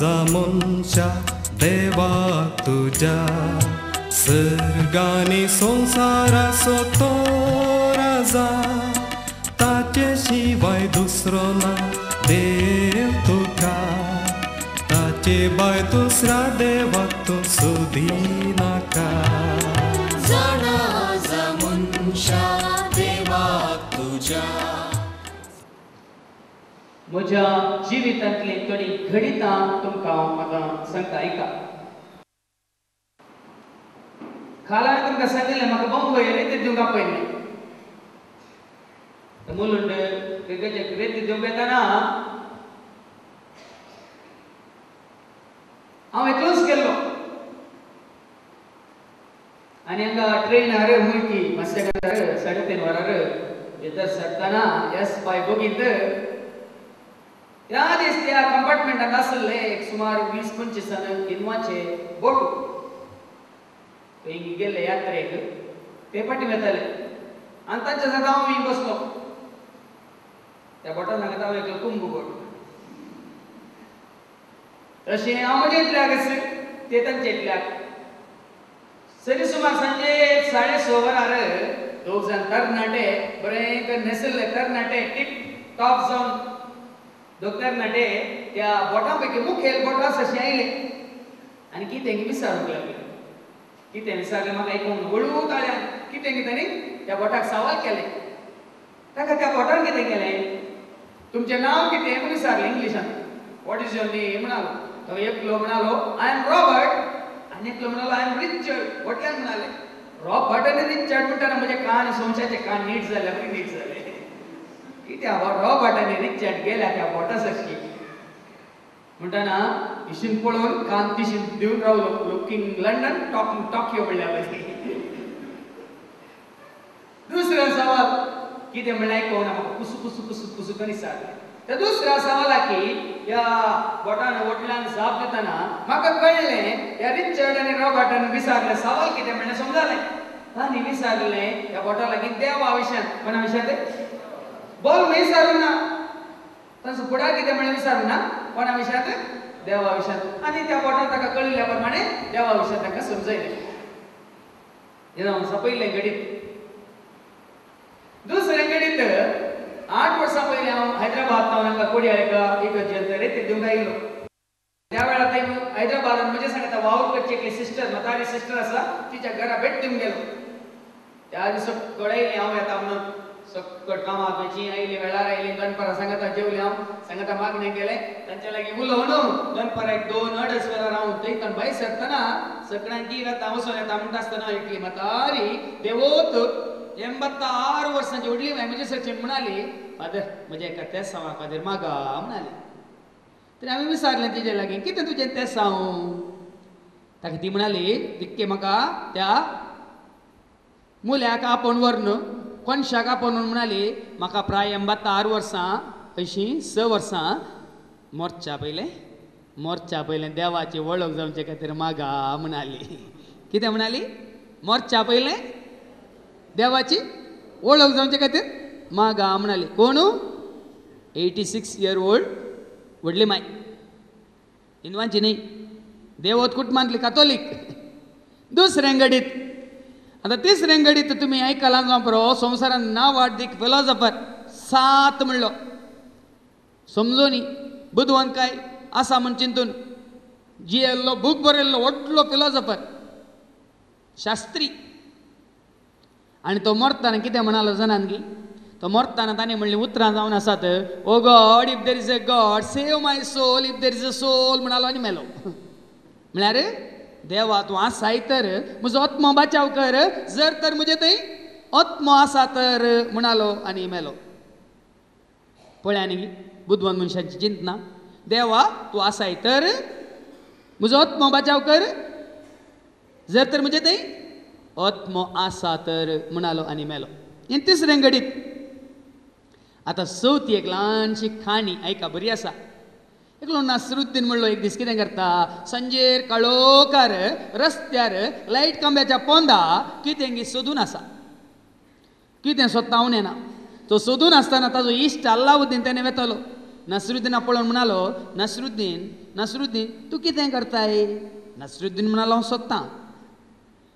माझा मनशा देवा तुझ्या सर्गाने संसाराचो तो राजा ताचे शिवाय दुसरो ना देव तुका ताचे बाय दुसरा देवाक तूं सोदिनाका जाणा जा मनशा देवाक तुझ्या म्हज्या जिवितांतली थोडी घडितां तुमकां हांव आतां सांगता ऐका. खाला तुमकां सांगिल्लें म्हाका बंबय रेती दिवंक पयलें मुलुंड रेती दिवंक येताना हांव एकलोच गेल्लो आनी हांगा ट्रेनार मुळकी मातशें 3:30 वरार भितर सरतना येस पाय बगीत त्या दीस त्या कंपार्टमेंटांत आसले एक सुमार 20-25 जण इनवाचे बोट थंय गेले यात्रेक ते फाटी वताले आनी तांच्या जागा हांव बसलो त्या बोटान सांगता हांव एकलो कुंभ बोट तशें हांव म्हज्या इतल्याक ते तांचे इतल्याक सरी सुमार सांजे 6:30 वरार दोग जाण तरणाटे बरें न्हेसले तरणाटे टिप टॉप जावन दोग तरणाटे त्या बोटा पैकी मुखेल बोट आसा अशें आयले आनी कितें विचारूंक लागले कितें विचारलें म्हाका आयकूंक हळू ताळ्यान कितें न्ही त्या बोटाक सवाल केले ताका त्या बोटान कितें केलें तुमचें नांव कितें म्हूण विचारलें इंग्लिशान वॉट इज युअर नेम म्हणालो तो एकलो म्हणालो आय एम रॉबर्ट आनी एकलो म्हणालो आय एम रिचर्ड वटल्यान म्हणाले रॉबर्ट आनी रिचर्ड म्हणटाना म्हजे कान संशाचे कान नीट जाले बरी नीट जाले कित्या रॉबर्ट आनी रिचर्ड गेल्या त्या बोटा सारकी म्हणटाना इशीन पळोवन कान तिशीन दिवन रावलो लुकिंग लंडन टॉकिंग टोकियो म्हणल्यार दुसरो सवाल कितें म्हणलें आयकून म्हाका कुसू करी विचारलें त्या दुसऱ्या सवालाकी या बोटान वटल्यान जाप दितना म्हाका कळ्ळें त्या रिचर्ड आनी रॉबर्टान विचारलें सवाल कितें म्हणलें समजलें तांणी विचारलें त्या बोटा लागीं देवा विशयान कोणा विशयान बोल विचारूं ना तांचो फुडार कितें म्हणलें विचारूं ना कोणा विशयान देवा विशयान आनी त्या बोटान ताका कळिल्ल्या प्रमाणे देवा विशयान ताका समजयलें हे जावन सपयलें घडीत दुसरे घडीत 8 वर्सां पयलीं हांव हैदराबाद तावन हांगा कोडयाळेका एक रेती दिवंक आयिल्लो त्या वेळार थंय हैदराबादान म्हजे सांगता वावूरकरची एकली सिस्टर म्हातारी सिस्टर आसा तिच्या घरा भेट दिवंक गेलो त्या दिसा कळयलें हांव येता म्हणून सकट कामाक खंयची आयली वेळार आयली दनपारां सांगता जेवलें हांव सांगता मागणें गेलें तांच्या लागीं उलोवं न्हू दनपाराक 2-2:30 वेळार हांव थंय भायर सरतना सगळ्यांक ती येता वचून येता म्हणटा आसतना एकली म्हातारी देवोत 86 वर्सांची व्हडली बाय म्हजे सरचेन म्हणाली फादर म्हजे एका तेसांवा खातीर मागा म्हणाली तरी हांवें विचारलें तिचे लागीं कितें तुजें तेसांव ताका ती म्हणाली दिक्के म्हाका त्या मुल्याक आपोवन व्हर कोणशाक आपोवन म्हणाली म्हाका प्राय 86 वर्सां अशीं 6 वर्सां मोरच्या पयलें देवाची वळख जावचे खातीर मागा म्हणाली कितें म्हणाली मोरच्या पयलें देवाची वळख जावचे खातीर मागा म्हणाली कोण 86 year old व्हडली माय हिंदवांची न्ही देवत कुटुंबांतली कातोलीक दुसऱ्या घडीत आता तिसऱ्या घडीत तुमी आयकलां जावं संवसारान नांव वाडदीक फिलॉसॉफर 7 म्हणलो समजोनी बुधवंत काय आसा म्हण चिंतून जियेल्लो बूक बरयल्लो व्हडलो फिलॉसॉफर शास्त्री आनी तो मरतना कितें म्हणालो जाणांगी तो मरतना ताणें म्हणली उतरां जावन आसात O God if there is a God save my soul if there is a soul म्हणालो आनी मेलो म्हळ्यार देवा तूं आसाय तर म्हजो आत्मो बचाव कर जर तर म्हजे थंय आत्मो आसा तर म्हणालो आनी मेलो पळय न्ही बुधवान मनशाची चिंतना देवा तूं आसाय तर म्हजो आत्मो बचाव कर जर तर म्हजे थंय आत्मो आसा तर म्हणालो आनी मेलो हे तिसरे घडीत आतां चवथी एक ल्हानशी खाणी आयका बरी आसा एकलो नासरुद्दीन म्हणलो एक दीस कितें करता सांजेर काळोखार रस्त्यार लायट खांब्याच्या पोंदा कितें सोदून आसा कितें सोदता हांव नेना तो सोदून आसतना ताजो इश्ट अल्लाउद्दीन ताणें वेतलो नसरुद्दीन पळोवन म्हणालो, नसरुद्दीन तू कितें करताय? नसरुद्दीन म्हणालो, हांव सोदतां.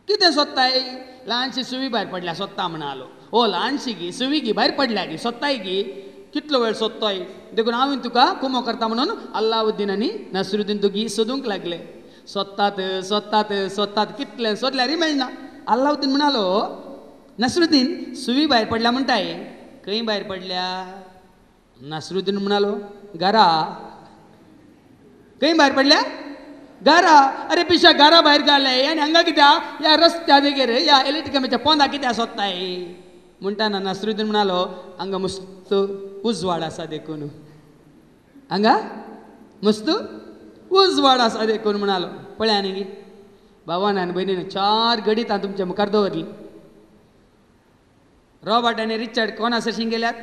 कितें सोदताय? ल्हानशी सुवी भायर पडल्या, सोदता म्हणालो. ओ ल्हानशी गी सुवी गी भायर पडल्या गी, सोदताय गी, कितलो वेळ सोदताय? देखून हांवें तुका कुमो करता म्हणून अल्लाउद्दीन आनी नसरुद्दीन तुगी सोदूंक लागले. सोदतात कितले सोदल्यारय मेळना. अल्लाउद्दीन म्हणालो, नसरुद्दीन सुवी भायर पडल्या म्हणटाय, खंय भायर पडल्या? नसरुद्दीन म्हणालो, घरा. खंय भायर पडल्या? घरा. अरे पिशा घरा भायर घाले आनी हांगा कित्याक या रस्त्या देगेर या इलेक्ट्रिकमाच्या पोंदा कित्याक सोदताय? म्हणटाना नसरुद्दीन म्हणालो, हांगा मस्त उजवाड आसा देखून. हांगा मस्त उजवाड आसा देखून म्हणालो. पळया न्ही भावान आनी भयणीन 4 गडीतां तुमच्या मुखार दवरली. रॉबर्ट आनी रिचर्ड कोणा सरशीं गेल्यात?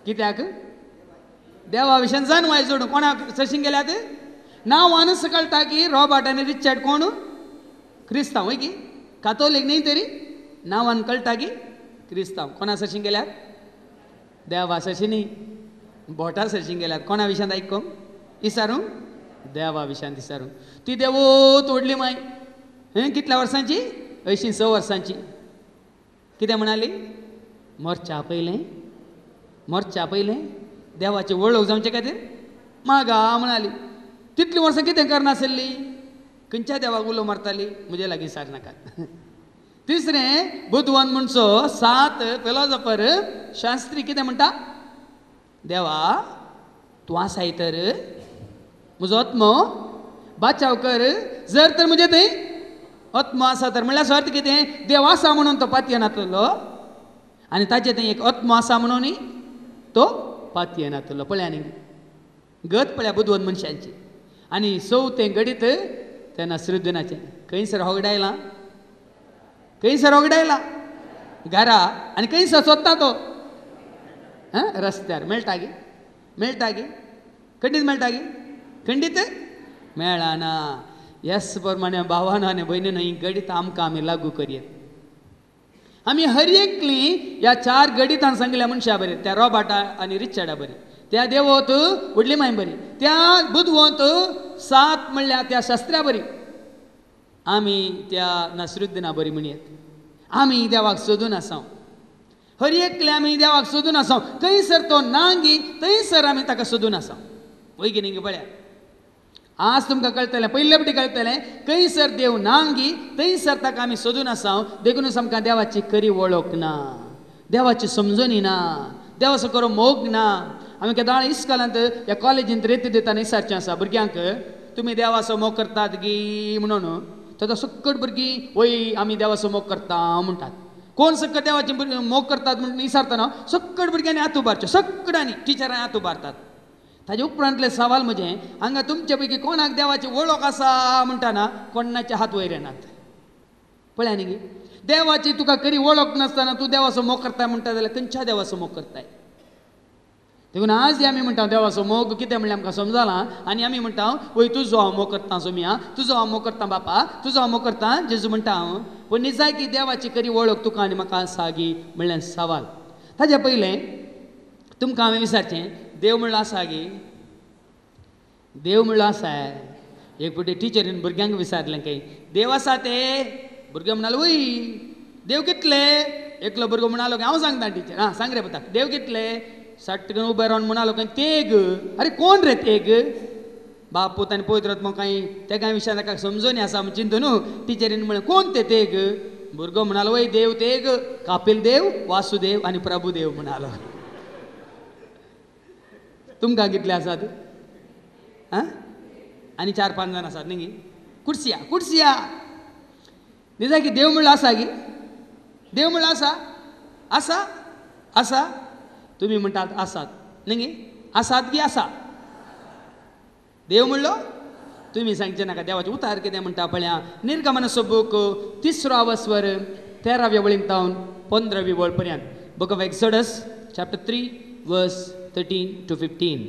कित्याक? देवा विशयान जानवाय जोडूं कोणाक सरशीं गेल्यात? नांवानच कळटा की रॉबर्ट आनी रिचर्ड कोण? क्रिस्तांव. वय की कातोलीक न्ही तरी नांवान कळटा की क्रिस्तांव. कोणा सरशीं गेल्यात? देवा सरशीं न्ही, भोटा सरशीं गेल्यात. कोणा विशयान आयकूंक विचारूंक? देवा विशयान विचारूंक. ती देवोत व्हडली माय कितल्या वर्सांची? 86 वर्सांची. कितें म्हणाली? मोरच्या पयलें देवाची वळख जावचे खातीर मागा म्हणाली. तितली वर्सां कितें करनासली? खंयच्या देवाक उलो मारताली? म्हजे लागीं विचार नाकात. तिसरें बुधवन म्हणचो 7 फिलॉसॉफर शास्त्री कितें म्हणटा? देवा तूं आसाय तर म्हजो आत्मो बाचाव कर. जर तर म्हजे थंय आत्मो आसा तर म्हणल्यार अर्थ कितें? देव आसा म्हणून तो पातयेन येतलो आनी ताचे थंय एक आत्मो आसा म्हणून तो पातयेन येतलो. पळया न्ही गत पळया बुधवन मनशांची. आनी 4थें गडीत त्या नसरुद्दीनाचें. खंयसर होगडायला घरा आनी खंयसर सोदता तो रस्त्यार. मेळटा गे खंडीत मेळटा गे खंडीत मेळना. ह्याच प्रमाणे भावानो आनी भयणीनो ही गडीत आमकां आमी लागू करयेत. आमी हर एकली ह्या 4 गडितान सांगल्या मनशा बरी, त्या रॉबर्टा आनी रिचर्डा बरी, त्या देवोत व्हडली माय बरी, त्या बुधवंत 7 म्हणल्यार त्या शास्त्र्या बरी, आमी त्या नसरुद्दीना बरी म्हणयेत. आमी देवाक सोदून आसाव. हर एकले आमी देवाक सोदून आसाव. खंयसर तो नांगी थंयसर आमी ताका सोदून आसाव. वय की न्ही पळया. आज तुमकां कळटलें, पयले फावटी कळटलें, खंयसर देव नांगी थंयसर ताका आमी सोदून आसाव. देखूनच आमकां देवाची खरी वळख ना, देवाची समजणी ना, देवाचो खरो मोग ना. आमी केदां इस्कॉलांत ह्या कॉलेजींत रेती दिताना विचारचें आसा भुरग्यांक, तुमी देवाचो मोग करतात गी म्हणून. तर सकट भुरगीं वय आमी देवाचो मोग करता म्हणटात. कोण सकट देवाचे मोग करतात म्हणून विचारतना सकट भुरग्यांनी हात उबारच्यो, सकटांनी टिचरांनी हात उबारतात. ताजे उपरांतले सवाल म्हजें, हांगा तुमचे पैकी कोणाक देवाची वळख आसा म्हणटाना कोणाचे हात वयर येनात. पळया न्ही गे, देवाची तुका खरी वळख नासतना तूं देवाचो मोग करता म्हणटा जाल्यार खंयच्या देवाचो मोग करताय? देखून आज आमी म्हणटा देवाचो मोग कितें म्हणल्यार आमकां समजलां. आनी आमी म्हणटा वय तुजो हांव मोग करता सोम्या, तुजो हांव मोग करता बापा, तुजो हांव मोग करता जेजू म्हणटा हांव. पूण निजाय की देवाची खरी वळख तुका आनी म्हाका आसा गी म्हणल्यार सवाल. ताच्या पयलें तुमकां हांवें विचारचें, देव म्हणलो आसा गे? देव म्हणलो आसा? एक फावटी टिचरीन भुरग्यांक विचारलें खंय, देव आसा ते? भुरगे म्हणालो वय. देव कितले? एकलो भुरगो म्हणालो हांव सांगता टिचर. हां सांग रे पता, देव कितले? सटकन उबे रावन म्हणालो खंय तेग. अरे कोण रे तेग? बाप पोतानी पळयत रावत म्हाका तेगा विशयान ताका समजोनी आसा म्हण चिंतून टिचरीन म्हळें कोण ते तेग? भुरगो म्हणालो वय देव तेग, कापिल देव, वासुदेव आनी प्रभुदेव म्हणालो. तुमकां कितले आसात? आं आनी 4-5 जाण आसात न्ही. कुडसिया निजा की देव म्हणलो आसा गी? देव म्हणलो आसा? तुमी म्हणटात आसात न्ही. आसात की आसा? देव म्हणलो तुमी सांगचे नाका. देवाचे उतार कितें म्हणटा पळया. निर्गमनाचो बूक 3रो अवस्वर 13व्या वळींतावन 15वी वळ पर्यंत. बूक ऑफ एक्सोडस चॅप्टर 3 वर्स 13 to 15.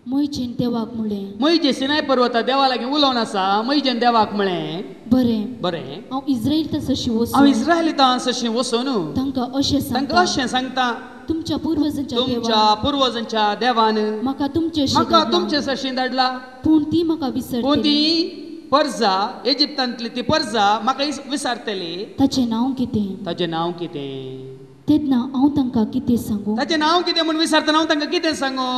मोइजेन देवाक म्हळें, मोइजे सिनाय पर्वता देवा लागीं उलोवन आसा. मोइजेन देवाक म्हळें बरें हांव इस्रायेल तसशी हांव इस्रायलीतां तशें वचून तांकां अशें तांकां अशें सांगता. तुमच्या पूर्वजांच्या तुमच्या देवान पूर्वजांच्या देवान म्हाका तुमचे म्हाका तुमचे सरशीं धाडला. पूण ती म्हाका पूण विसरतली. ती परजा इजिप्तांतली ती परजा म्हाका विसारतली. ताचें नांव कितें? ताचें नांव कितें? तेन्ना हांव तांकां कितें सांगू? ताचें नांव कितें म्हूण विचारतना हांव तांकां कितें सांगू?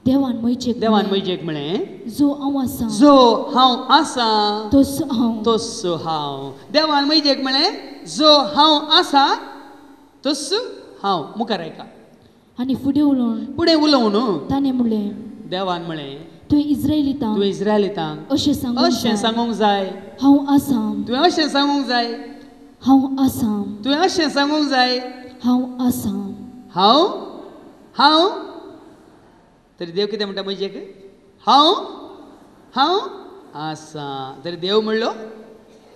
देवान मोयचेक देवान म्हळें, म्हजेक म्हळें, जो हांव आसां जो हांव आसां तोच हांव. तोच हांव. देवान म्हजेक म्हळें, जो हांव आसां तोच हांव. मुखार आयका. आनी फुडें उलोवन फुडें उलोवन ताणें म्हणलें, देवान म्हळें, तुवें इस्रायलितांक तुवें इस्रायलितांक अशें सांगूंक अशें जाय, सांगूंक जाय. हांव आसां, तुवें अशें सांगूंक जाय. हांव आसां, तुवें अशें सांगूंक जाय. हांव आसां. हांव हांव तरी देव कितें म्हणटा म्हजेक? हांव हांव आसां. तरी देव म्हणलो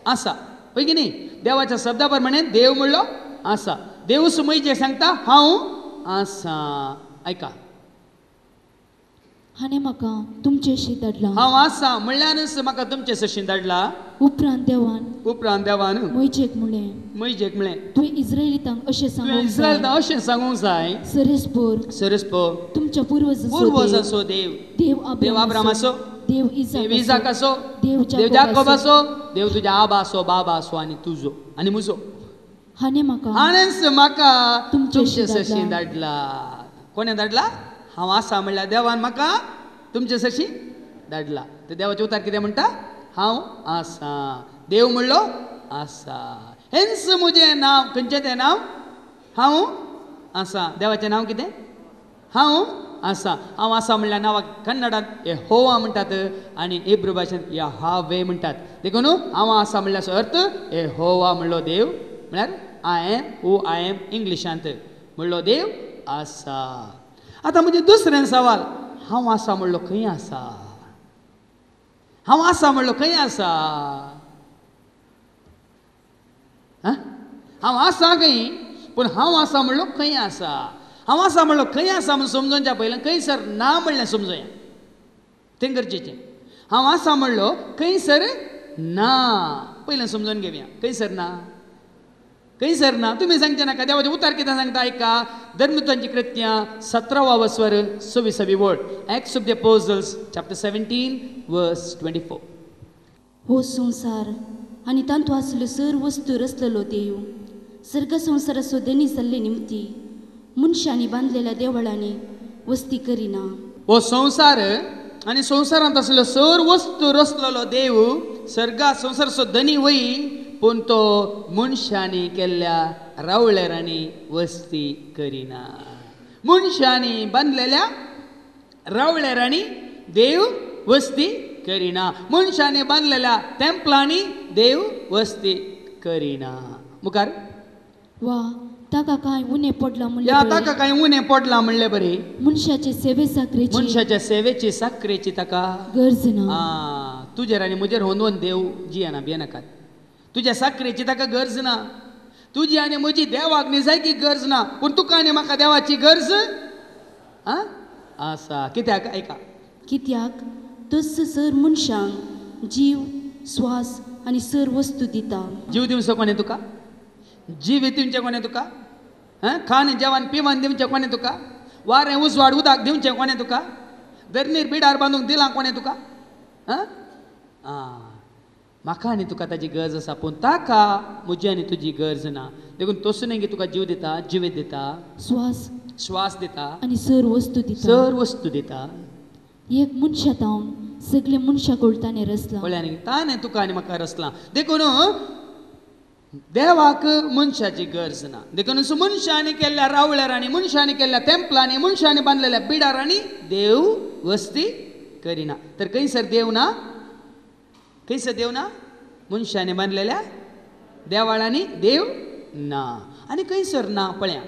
आसा. पळय की न्ही, देवाच्या शब्दा प्रमाणे देव म्हणलो आसा. देवूच म्हजेक सांगता हांव आसां. ऐका, हाणें म्हाका तुमचेशी धाडला. हांव आसां म्हणल्यानच म्हाका तुमचे सशीं धाडला. उपरांत देवान उपरांत देवान मोयचेक म्हणलें, म्हजेक म्हळें, तुवें इस्रायलितांक अशें तुवें सांगूंक इस्रायल जाय, अशें सांगूंक जाय. सरेस्पोर सरस्पो तुमच्या पूर्वजांचो पूर्वजाचो देव, देव देव अब्रामाचो, अब्रामाचो, देव देव इसाकाचो, इसाकाचो, देव देव जाकोबाचो, जाकोबाचो. देव तुज्या आबाचो, बाबाचो आनी तुजो आनी म्हजो. हाणें म्हाका हाणेंच म्हाका तुमचेशी तुमचे सशीं धाडला. धाडला. कोणें धाडला? हांव आसा म्हणल्यार देवान म्हाका तुमचे सशीं धाडला. तर देवाचें उतार कितें म्हणटा? हांव आसां. देव म्हणलो आसा. हेंच म्हजें नांव. खंयचें तें नांव? हांव आसां. देवाचें नांव कितें? हांव आसां. हांव आसां म्हणल्यार नांवाक कन्नडांत यहोवा म्हणटात आनी इब्रू भाशेंत यहावे म्हणटात. देखून हांव आसां म्हणल्यार अर्थ यहोवा म्हणलो देव, म्हळ्यार I am who I am इंग्लिशांत म्हणलो देव आसा. आतां म्हणजे दुसरें सवाल, हांव आसा म्हणलो खंय आसा? हांव आसा म्हणलो खंय आसा? हांव आसा खंय, पूण हांव आसा म्हणलो खंय आसा? हांव आसा म्हणलो खंय आसा म्हूण समजोवच्या पयलें खंयसर ना म्हणलें समजूया. तें गरजेचें. हांव आसा म्हणलो खंयसर ना पयलें समजून घेवया. खंयसर ना? खंयसर ना? तुमी सांगचे नाका. देवाचें उतार कितें सांगता आयका. धर्मदूतांची कृत्यां 17 वस्वर 26 वळ. Acts of the Apostles chapter 17 verse 24. हो संसार आनी तांतू आसल्यो सर वस्तू रचलेलो देव सर्ग संसाराचो धनी जाल्ले निमती मनशांनी बांदलेल्या देवळांनी वस्ती करिना. हो संसार आनी संसारांत आसल्यो सर वस्तू रचलेलो देव सर्गा संसाराचो धनी वय, पूण तो मनशांनी केल्ल्या रावळेरांनी वस्ती करिना. मनशांनी बांदलेल्या रावळेरांनी देव वस्ती करिना. मनशांनी बांदलेल्या तेंपलांनी देव वस्ती करिना. मुखार वा ताका काय उणें पडला या म्हणलें ताका कांय उणें पडलां म्हणलें बरें. मनशाचे सेवे साकरेची मनशाच्या सेवेची साखरेची ताका गरज ना. तुजेर आनी म्हजेर होंदोवन देव जियेना भियेनाकात. तुज्या साखरेची ताका गरज ना. तुजी आनी म्हजी देवाक निजायकी गरज ना, पूण तुका आनी म्हाका देवाची गरज आसा. कित्याक? ऐका, कित्याक तस सर मनशांक जीव स्वास आनी सर वस्तू दिता. जीव दिवचो कोणें तुका? जीव दिवचें कोणें तुका? खाण जेवण पिवण दिवचें कोणें तुका? वारें उजवाड उदक दिवचें कोणें तुका? धरणीर बिडार बांदूंक दिलां कोणें तुका? म्हाका आनी तुका ताजी गरज आसा, पूण ताका म्हजी आनी तुजी गरज ना. देखून तसुनूय तुका जीव दिता, जिवीत दिता, श्वास दिता, आनी सर वस्तू दिता. सर वस्तू दिता. एक मनशा तावन सगळे मनशाक उलताने रचला. पळय, ताणें तुका आनी म्हाका रचलां. देखून देवाक मनशाची गरज ना. देखून मनशांनी केल्ल्या रावळेरांनी, मनशांनी केल्ल्या तेंपलांनी, मनशांनी बांदलेल्या बिडारांनी देव वस्ती करिना. तर खंयसर देव ना? खंयसर देव ना? मनशांनी बांदलेल्या देवाळांनी देव ना. आनी खंयसर ना पळया.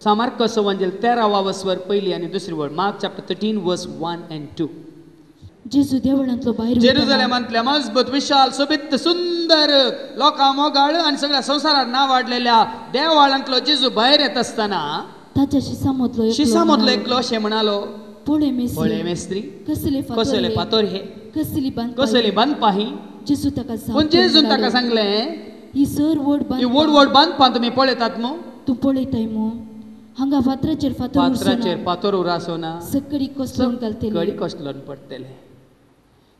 मार्क 13 वस्वर पयली आनी दुसरी वळ. मार्क चॅप्टर 13 वर्स 1 and 2. जेजू देवळांतलो भायर जेरुसलेमांतल्या मजबूत विशाल सोबीत सुंदर लोकां मोगाळ आनी सगळ्या संवसारात नांव वाडलेल्या देवाळांतलो जेजू भायर येत आसतना ताच्या शिसामदलो शिसामदलो एकलो अशें म्हणालो, पळय पळय मेस्त्री, कसले कसले फातर हे, कसली बांदपा ही. जेजू ताका पूण जेजून ताका सांगलें, ही सर व्हड ही व्हड व्हड बांदपा तुमी पळयतात न्हू, तूं पळयताय मू हांगा फातराचेर फातराचेर फातर उरासोना सकडी कोसळून कडी घालतली कोसलोन पडटले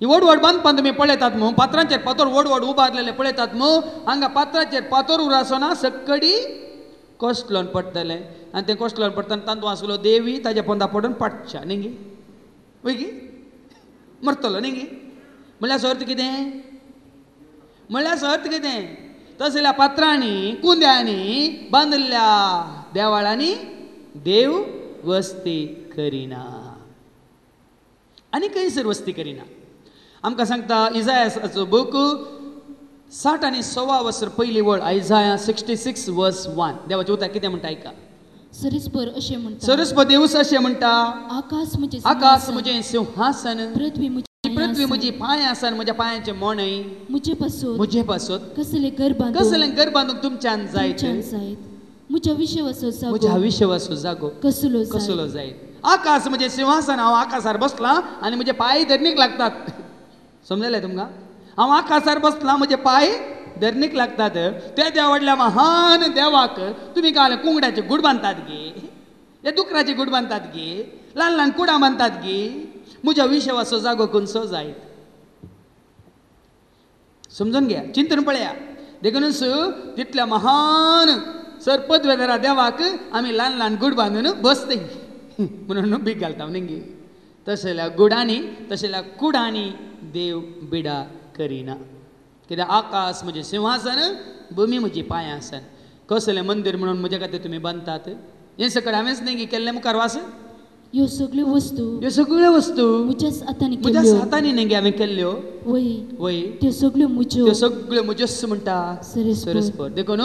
ही व्हड व्हड बांदपान तुमी पळयतात मू फातरांचेर फातर व्हड व्हड उबारलेले पळयतात मू हांगा फातराचेर फातर उरासोना सकडी कोसलोन पडटले आनी ते कोसलोन पडटना तांदूळ आसलो देवी ताज्या पोंदा पडून पडच्या न्ही वयगी मरतलो न्ही म्हणल्यार अर्थ कितें म्हणल्यार अर्थ कितें तसल्या पात्रांनी कुंद्यांनी बांदिल्ल्या देवाळांनी देव वस्ती करिना आनी खंयसर वस्ती करिना आमकां सांगता इजायाचो बूक 60 आनी 16 वर्सां पयली वळ आयजाया 66 वर्स 1 देवाचें उतर कितें म्हणटा आयका सरस्पर अशें म्हणटा सरस्वती देवूस अशें म्हणटा आकाश म्हजें सिंहासन पृथ्वी म्हजी पांय आसन म्हज्या पांयाचें मणय म्हजे पासून कसलें कसले घर बांदूंक तुमच्यान जायत म्हज्या विश्वासो जागो कसलो जायत आकाश म्हजें सिंहासन हांव आकाशार बसलां आनी म्हजे पांय धरणीक लागतात समजलें तुमकां हांव आकाशार बसलां म्हजे पांय धरणीक लागतात त्या व्हडल्या महान देवाक तुमी काय कुंगड्याचे गूड बांदतात गे हे दुकराचे गूड बांदतात गे ल्हान ल्हान कुडां बांदतात गे म्हज्या विश्वासो जागो खंयचो जायत समजून घ्या चिंतून पळया देखूनच तितल्या महान सरपदवेदरा देवाक आमी ल्हान ल्हान गूड बांदून बसते म्हणून भीक घालता न्ही तसल्या गुडांनी तसल्या कुडांनी देव बिडा करिना कित्याक आकाश म्हजें सिंहासन भुमी म्हजी पांय आसन कसलें मंदीर म्हणून म्हजे खातीर तुमी बांदतात हें सकट हांवेंच न्ही केल्लें मुखार वास ह्यो सगळ्यो वस्तू म्हज्याच हातांनी न्ही हांवें केल्ल्यो वय त्यो सगळ्यो म्हज्योच म्हणटा सरस्पर देखून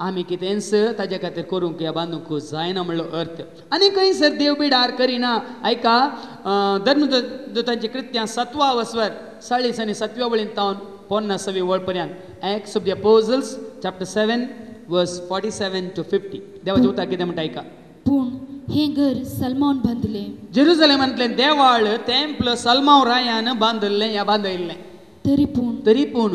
आमी कितेंच ताजे खातीर करूंक या बांदूंक जायना म्हणलो अर्थ आनी खंयसर देव बिडार करिना आयका धर्मदूतांची कृत्यां 7 वसवर 40 आनी 7 वळीन तावन 50 वळ पर्यंत एक्ट्स ऑफ द अपोजल्स चॅप्टर 7 वर्स 47 to 50 देवाचें उतर कितें म्हणटा आयका पूण हें घर सलमान बांदलें जेरुसलेमांतलें देवाळ टेंपल सलमान रायान बांदल्लें या बांदयल्लें तरी पूण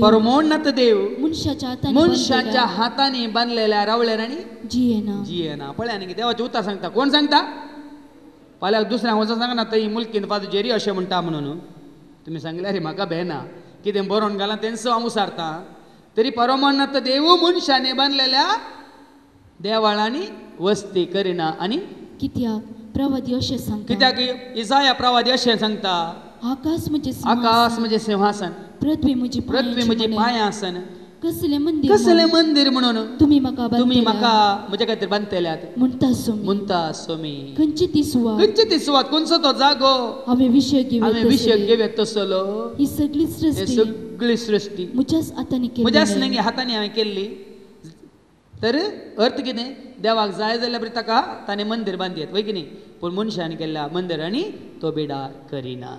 परमोन्नत देव मनशाच्या हातांनी बांदलेल्या रावळेर आनी जियेना पळय न्ही देवाचें उतर सांगता कोण सांगता फाल्यां दुसऱ्यांक वचून सांगना थंय मुल्कीन फादर जेरी अशें म्हणटा म्हणून तुमी सांगल्यार रे म्हाका भेना कितें बरोवन घाला तेंच हांव उसारता तरी परमोन्नत देव मनशांनी बांदलेल्या देवाळांनी वस्ती करिना आनी कित्याक प्रवादी अशें सांगता कित्याक इसाया प्रवादी अशें सांगता आकाश म्हजें सिंहासन पृथ्वी म्हजी पांय आसन कसलें मंदीर म्हणून तुमी म्हाका म्हजे खातीर बांदतल्यात म्हणटा सोमी खंयची ती सुवात खंयचो तो जागो हांवें विशय घेवया तसलो ही सगळी सृश्टी म्हज्याच हातांनी हांवें केल्ली तर अर्थ कितें देवाक जाय जाल्यार बरी ताका ताणें मंदीर बांदयत वय की न्ही पूण मनशांनी केल्ल्या मंदिरांनी तो बिडार करिना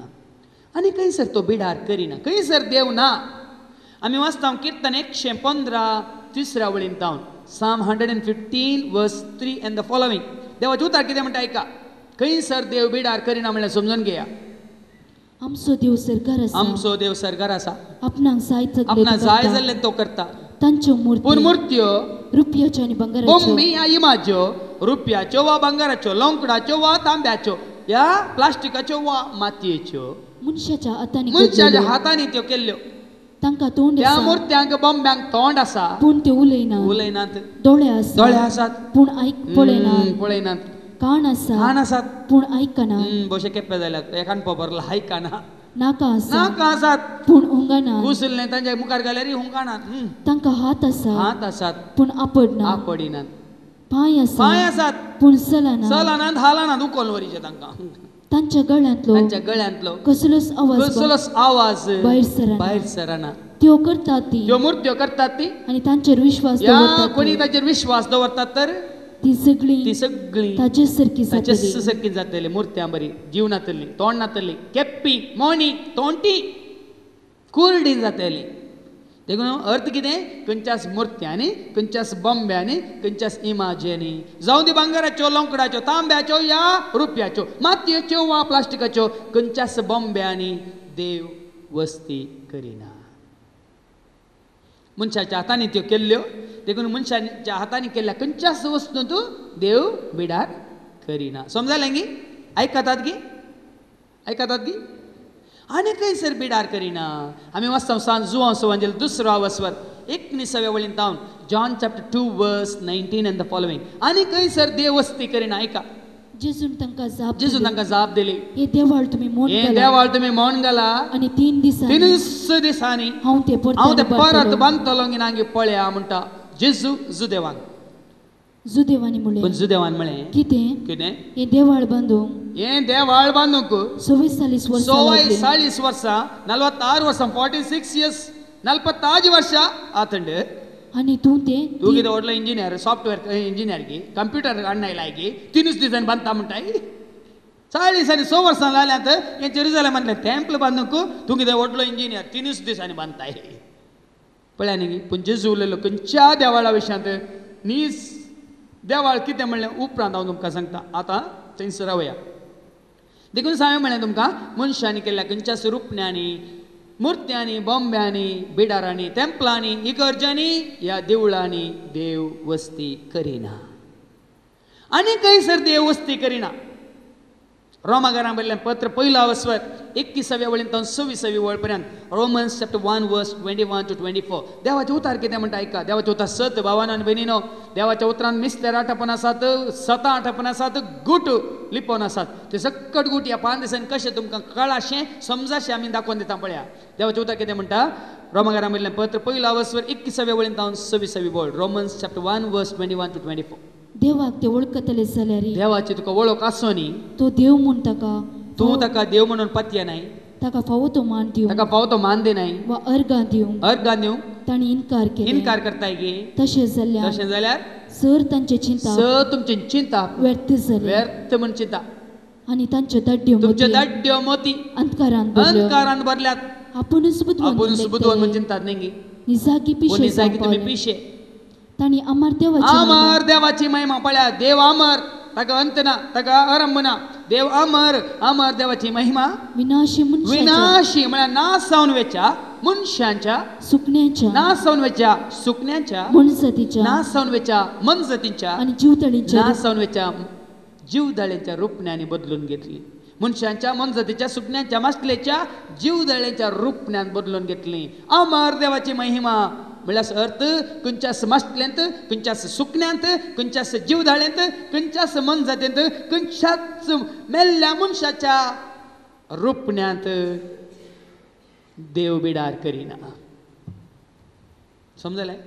आनी खंयसर तो बिडार करिना खंयसर देव ना आमी वाचता किर्तन 115 3 वळीन तावन Psalm 115 वर्स 3 and the following देवाचें उतर कितें म्हणटा आयका खंयसर देव बिडार करिना म्हणल्यार समजून घेया आमचो देव सरकार आसा आपणाक जाय जाल्लें तो करता तांच्यो मूर्त्यो रुपयाच्यो आनी भांगराच्यो बोंबी या इमाच्यो रुपयाच्यो वा भांगराच्यो लोंकडाच्यो वा तांब्याच्यो या प्लास्टिकाच्यो वा मातयेच्यो मनशाच्या हातांनी त्यो केल्ल्यो तांकां तोंड त्या मूर्त्यांक बोंब्यांक तोंड आसा पूण ते उलयनात दोळे आसात पूण पळयनात कान आसात पूण आयकना भशे केप्पे जाल्यात एकान पोबरला आयकना नाका आसात पूण हुंगाना घुसले तांच्या मुखार गेल्यार हुंगानात तांकां हात आसात पूण आपडिनात पांय आसात पूण चलनात हालनात उखोल वरीचे तांकां तांच्या गळ्यांतलो कसलोच आवाज भायर सरना त्यो मूर्त्यो करतात ती आनी तांचेर विश्वास कोणी ताचेर विश्वास दवरतात तर ती सगळी ताचे जातली मुर्त्यां बरी जीवनातली तोंडातली केप्पी मोणी तोंटी कुरडी जातली देखून अर्थ कितें खंयच्याच मुर्त्यांनी खंयच्याच बोंब्यांनी खंयच्याच इमाजेनी जावं ती भांगराच्यो लोंकडाच्यो तांब्याच्यो या रुपयाच्यो मातयेच्यो वा प्लास्टिकाच्यो खंयच्याच बोंब्यांनी देव वस्ती करिना मनशाच्या हातांनी त्यो केल्ल्यो देखून मनशाच्या हातांनी केल्ल्या खंयच्याच वस्तू तूं देव बिडार करिना. समजलें गी? आयकतात गी आनी खंयसर बिडार करिना. आमी वाचता सांज जुवां सुवांजेल 2 वसवर 19व्या वळीन तावन जॉन चॅप्टर 2 वर्स 19 एंड द फॉलोइंग. आनी खंयसर देव वस्ती करिना. आयका. जेजून तांकां जाप दिली हे देवाळ तुम्ही मौन घाला आनी 3 दिसांनी हांव ते परत बांदतलो गिनांगी पळया म्हणटा जेजू जुदेवानी म्हळें कितें हे देवाळ बांदूंक हे देवाळ बांदूंक 44 वर्सां 46 वर्सां 46 years 46 ವರ್ಷ ಆತಂಡ आणि तू कितें व्हडलो इंजिनियर सॉफ्टवेअर इंजिनियर गी कंप्युटर हाडनाय गी 3 दिसांनी बांदता म्हणटाय 40 आनी 100 वर्सां जाल्यात हे जेरुसलेमांतलें टेंपल बांदूंक तूं कितें व्हडलो इंजिनियर 3 दिसांनी बांदताय पळया न्ही गी. पूण जेजू उलयलो खंयच्या देवाळा विशयांत नीस देवाळ कितें म्हणलें उपरांत हांव तुमकां सांगता. आतां थंयसर रावया. देखून हांवें म्हणलें तुमकां मनशांनी केल्ल्या खंयच्याच रुपण्यांनी मुर्त्यांनी बॉम्ब्यांनी बिडारांनी टेंपलांनी इगर्जांनी ह्या देवळांनी देव वस्ती करिना. आनी खंयसर देव वस्ती करिना. रोमाकारां बरयल्लें पत्र 1 वसवर 21व्या वळीन तावन 26वी वळ पर्यंत रोमन्स चॅप्टर 1 वर्स 21 to 24. देवाचे उतार कितें म्हणटा आयका. देवाचे उतार सत भावानो आनी भयणीनो. देवाच्या उतरांत मिस्तेर आठपण आसात, सतां आठपण आसात, गुट लिपोवन आसात. ते सकट गुट ह्या 5 दिसांनी कशें तुमकां कळाशें समजाशें आमी दाखोवन दिता पळया. देवाचे उतार कितें म्हणटा. रोमाकारां बरयल्लें पत्र 1 वसवर 21व्या वळीन तावन 26वी वळ रोमन्स चॅप्टर 1 वर्स 21 to 24. देवाक ते वळखतले जाल्यार देवाची तुका वळख आसो न्ही तो देव म्हूण ताका तूं ताका देव म्हणून पत्य नाही. ताका फावो तो मान दिवं ताका फावो तो मान दिनाय वा अर्गां दिवं ताणी इन्कार करताय गे. तशें जाल्यार सर तांचे तुमची चिंता व्यर्थ म्हण चिंता आनी तांच्यो दड्ड्यो मोती अंधकारांत भरल्यात. आपुणूच बुधवान म्हण चिंतात न्ही निजागी पिशे. ताणी अमर देवाची महिमा पळया. देव अमर ताका अंत ना ताका आरंभ ना. देव अमर देवाची महिमा विनाशी म्हळ्यार नाश जावन वेच्या मनशांच्या सुकण्याच्या नाश जावन वेच्या सुकण्याच्या मनजतीच्या नाश जावन वेच्या मनजतींच्या आनी जीवतळींच्या नाश जावन वेच्या जीवदाळ्यांच्या रुपण्यांनी बदलून घेतली. मनशांच्या मनजतीच्या सुकण्याच्या मास्कलेच्या जीवदाळ्यांच्या रुपण्यान बदलून घेतली. अमर देवाची महिमा म्हळ्यार अर्थ खंयच्याच मास्कलेंत खंयच्याच सुकण्यांत खंयच्याच जीवदाळ्यांत खंयच्याच मनजातेंत खंयच्याच मेल्ल्या मनशाच्या रुपण्यांत देव बिडार करिना. समजलें?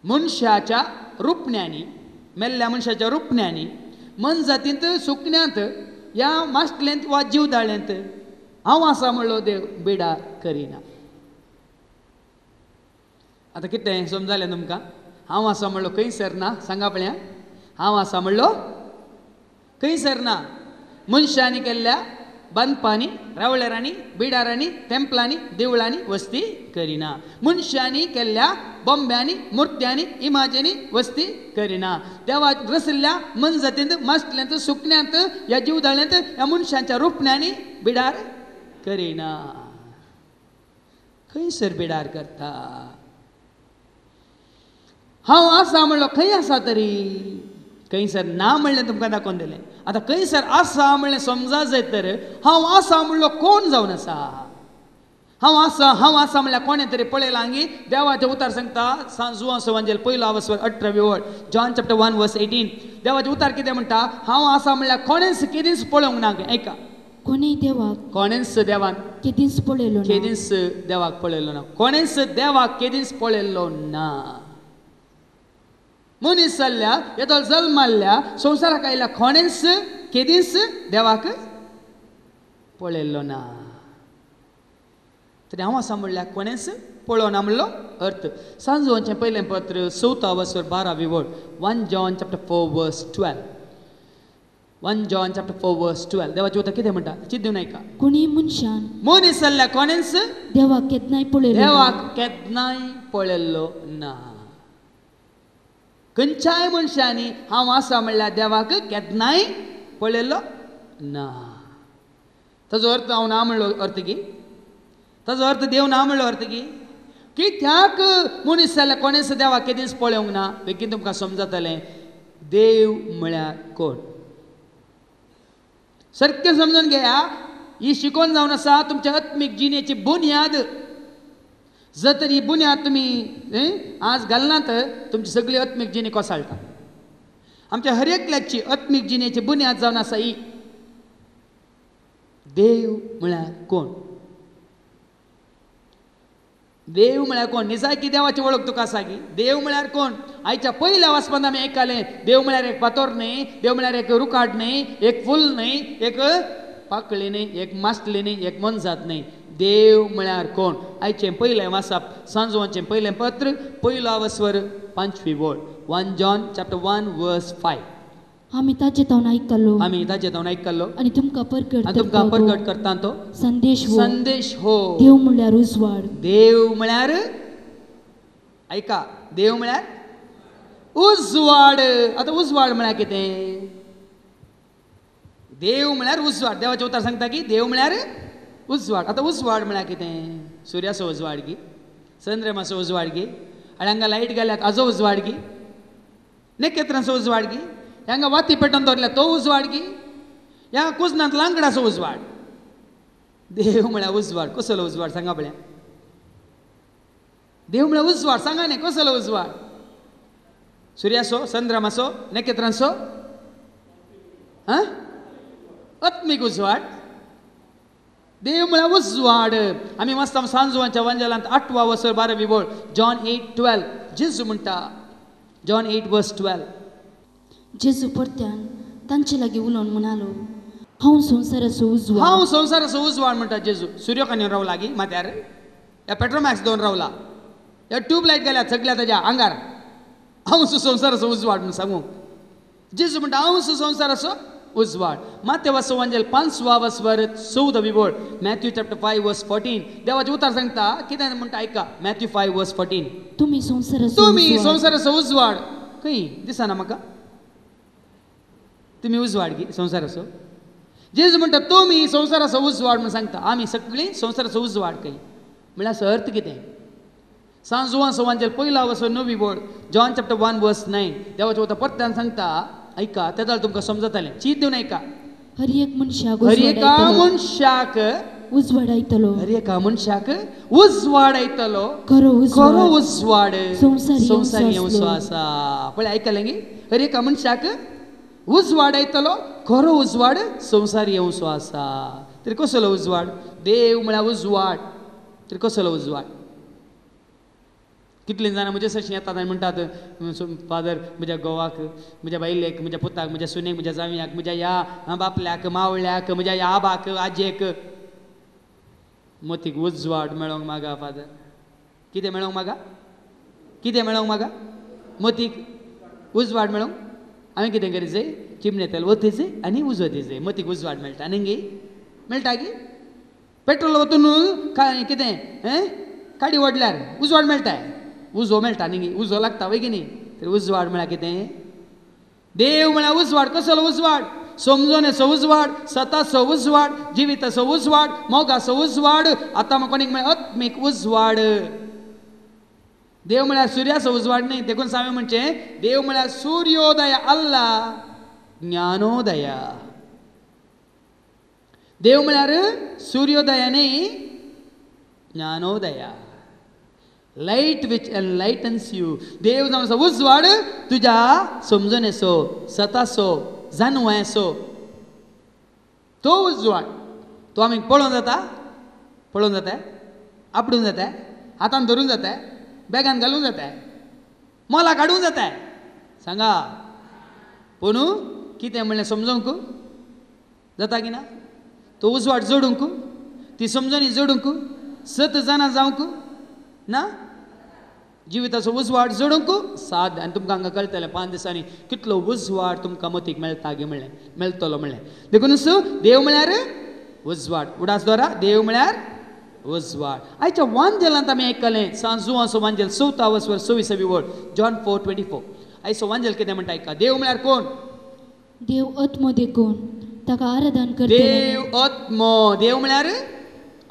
मनशाच्या रुपण्यांनी मेल्ल्या मनशाच्या रुपण्यांनी मनजातींत सुकण्यांत ह्या मास्कलेंत वा जीवदाळ्यांत हांव आसा म्हणलो देव बिडार करिना. आतां कितें समजलें तुमकां. हांव आसा म्हणलो खंयसर ना. सांगा पळया. हांव आसा म्हणलो खंयसर ना. मनशांनी केल्ल्या बांदपांनी रावळेरांनी बिडारांनी टेंपलांनी देवळांनी वस्ती करिना. मनशांनी केल्ल्या बॉम्ब्यांनी मुर्त्यांनी इमाजेनी वस्ती करिना. देवा रचल्ल्या मनजतींत मास्कल्यांत सुकण्यांत ह्या जीवदाळ्यांत ह्या मनशांच्या रुपण्यांनी बिडार करिना. खंयसर बिडार करता. हांव आसा म्हणलो खंय आसा तरी. खंयसर ना म्हणलें तुमकां दाखोवन दिलें. आतां खंयसर आसा म्हणलें समजा जायत तर हांव आसा म्हणलो कोण जावन आसा. हांव आसा म्हणल्यार कोणें तरी पळयलां हांगी. देवाचें उतार सांगता जुवां सुवांजेल 1 वसवर 18वी वळ जॉन चॅप्टर 1 वर्स 18. देवाचें उतार कितें म्हणटा. हांव आसा म्हणल्यार कोणेंच केदींच पळोवंक ना. ऐका. कोणेंच देवान केदींच देवाक पळयलो ना. कोणेंच देवाक केदींच पळयल्लो ना. मनीस जाल्ल्या येदो जल्माल्ल्या संवसाराक आयल्या कोणेंच केदींच देवाक पळयल्लो ना. तरी हांव आसा म्हणल्यार कोणेंच पळोवना म्हणलो अर्थ. सांजोवाचें पयलें पत्र 4 वसवर 12वी वळ 1 John chapter 4 verse 12. 1 John chapter 4 verse 12. देवाचें उतर कितें म्हणटा. चिंतून आयका. कोणी मनशान मनीस जाल्ल्या कोणेंच देवाक केदनाय पळयल्लो ना. खंयच्याय मनशांनी हांव आसा म्हणल्यार देवाक केदनाय पळयल्लो ना. ताजो अर्थ हांव ना म्हणलो अर्थ की. ताजो अर्थ देव ना म्हणलो अर्थ की. कित्याक मनीस जाल्यार कोणेच देवा केदींच पळोवंक ना बेगीन तुमकां समजतलें देव म्हळ्यार कोण. सारकें समजून घेया ही शिकोवन जावन आसा तुमच्या आत्मीक जिणेची बुन्याद. जर तर ही बुन्याद तुमी आज घालनात तुमची सगळी आत्मीक जिणी कोसळटा. आमच्या हर एकल्याची आत्मीक जिणेची बुन्याद जावन आसा ही देव म्हळ्यार कोण. देव म्हळ्यार कोण. निजायकी देवाची वळख तुका आसा की देव म्हळ्यार कोण. आयच्या पयल्या वाचपांत आमी आयकलें देव म्हळ्यार एक फातर न्हय, देव म्हळ्यार एक रुखाट न्हय, एक फूल न्हय, एक पाकळी न्हय, एक मास्टली न्हय, एक मनजात न्हय. देव म्हळ्यार कोण. आयचें पयलें वाचप सांजवांचें पयलें पत्र पयलो वस्वर 5वी ओळ 1 John chapter 1 verse 5. आमी ताचे तावन आयकल्लो आमी ताचे तावन आयकल्लो आनी तुमकां तुमकां परगट करता तो संदेश संदेश हो. देव म्हळ्यार उजवाड. देव म्हळ्यार ऐका देव म्हळ्यार उजवाड. आतां उजवाड म्हळ्यार कितें. देव म्हळ्यार उजवाड. देवाचें उतर सांगता की देव म्हळ्यार उजवाड. आतां उजवाड म्हळ्यार कितें. सुर्याचो उजवाड गी, चंद्रमाचो उजवाड गी, आनी हांगा लायट गेल्यात हाजो उजवाड गी, नखेत्रांचो उजवाड गी, हांगा वाती पेटोवन दवरल्या तो उजवाड गी, ह्या कुजनांत लांकडाचो उजवाड. देव म्हळ्यार उजवाड. कसलो उजवाड सांगा पळया. देव म्हळ्यार उजवाड सांगा न्ही कसलो उजवाड. सुर्याचो, चंद्रमाचो, नखेत्रांचो आत्मीक उजवाड. देव म्हळ्यार उजवाड. आमी वाचता सांजवांच्या वंजलांत 8वा वसर 12वी ओळ John 8:12 जेजू म्हणटा. John 8 verse 12. जेजू परत्यान तांचे लागीं उलोवन म्हणालो हांव संवसाराचो उजवाड. हांव संवसाराचो उजवाड म्हणटा जेजू. सूर्यकान्यान रावला गी माथ्यार, ह्या पेट्रोमॅक्स दोन रावला, ह्या ट्यूबलायट गेल्या सगळ्या ताच्या आंगार. हांव संवसाराचो उजवाड म्हूण सांगू. जेजू म्हणटा हांव संवसाराचो उजवाड. माथ्या वाचो वंजल 5वा वस्वर 14वी ओळ Matthew chapter 5 verse 14. देवाचें उतर सांगता कितें म्हणटा आयका. Matthew 5 verse 14. तुमी संवसाराचो उजवाड. खंय दिसना म्हाका. तुमी उजवाड गी संवसाराचो. जेजू म्हणटा तुमी संवसाराचो उजवाड म्हूण सांगता. आमी सगळीं संवसाराचो उजवाड खंय म्हळ्यार अर्थ कितें. सांजवांचो वंजल पयला वचो 9वी ओळ John chapter 1 verse 9. देवाचें उतर परत्यान सांगता ऐका तें जाल्यार तुमकां समजतलें. चीत दिवन ऐका. हर एक मनशाक हर एका मनशाक उजवाड आयतलो. हर एका मनशाक उजवाड आयतलो. खरो उजवाड संवसारी येवचो आसा. पळय आयकलें गी. हर एका मनशाक उजवाड आयतलो. खरो उजवाड संवसार येवचो आसा. तरी कसलो उजवाड. देव म्हळ्यार उजवाड. तरी कसलो उजवाड. कितलीं जाणां म्हजे सशी येतात आनी म्हणटात फादर म्हज्या घोवाक, म्हज्या बायलेक, म्हज्या पुताक, म्हज्या सुनेक, म्हज्या जावयाक, म्हज्या ह्या बापल्याक, मावळ्याक, म्हज्या ह्या आबाक, आजेक मतीक उजवाड मेळोंक मागा फादर. कितें मेळोंक मागा. कितें मेळोंक मागा. मतीक उजवाड मेळोंक. हांवें कितें करीत जाय चिमणेतल वतीचें आनी उजवतीचें मतीक उजवाड मेळटा न्ही गे. मेळटा गी. पेट्रोल वतून कितें काडी ओडल्यार उजवाड मेळटा. उजो मेळटा न्ही गे. उजो लागता वय की न्ही. तर उजवाड म्हळ्यार कितें. देव म्हळ्यार उजवाड. कसलो उजवाड. समजोनेचो उजवाड, सताचो उजवाड, जिविताचो उजवाड, मोगाचो उजवाड, आतां कोणीक म्हळ्यार आत्मीक उजवाड. देव म्हळ्यार सुर्याचो उजवाड न्ही. देखून हांवें म्हणचें देव म्हळ्यार सूर्योदय अल्ला ज्ञानोदय. देव म्हळ्यार सूर्योदय न्ही ज्ञानोदय. Light which enlightens you. देव जावन आसा उजवाड तुज्या समजोनेचो, सताचो, जाणवायचो तो उजवाड. तो आमी पळोवंक जाता. पळोवंक जाता, आपडूंक जाता, हातान धरूंक जाता, बॅगान घालूंक जाता, मोला काडूंक जाता. सांगा पूण कितें म्हणलें समजोवंक जाता की ना. तो उजवाड जोडूंक, ती समजोनी जोडूंक, सत जाणां जावंक ना. जिविताचो उजवाड जोडूंक साद. आनी तुमकां हांगा कळटलें 5 दिसांनी कितलो उजवाड तुमकां मतीक मेळटा गे म्हणलें, मेळटलो म्हणलें. देखून देव म्हळ्यार उजवाड. उडास दोरा. देव म्हळ्यार उजवाड. आयच्या वांजलांत आमी आयकलें सांजुवाचो वांजल 4वा वस्वर 26वी ओळ John 4:24. आयचो वांजल कितें म्हणटा आयका. देव म्हळ्यार कोण. देव आत्मो देखून ताका आराधन करतले. देव आत्मो. देव म्हळ्यार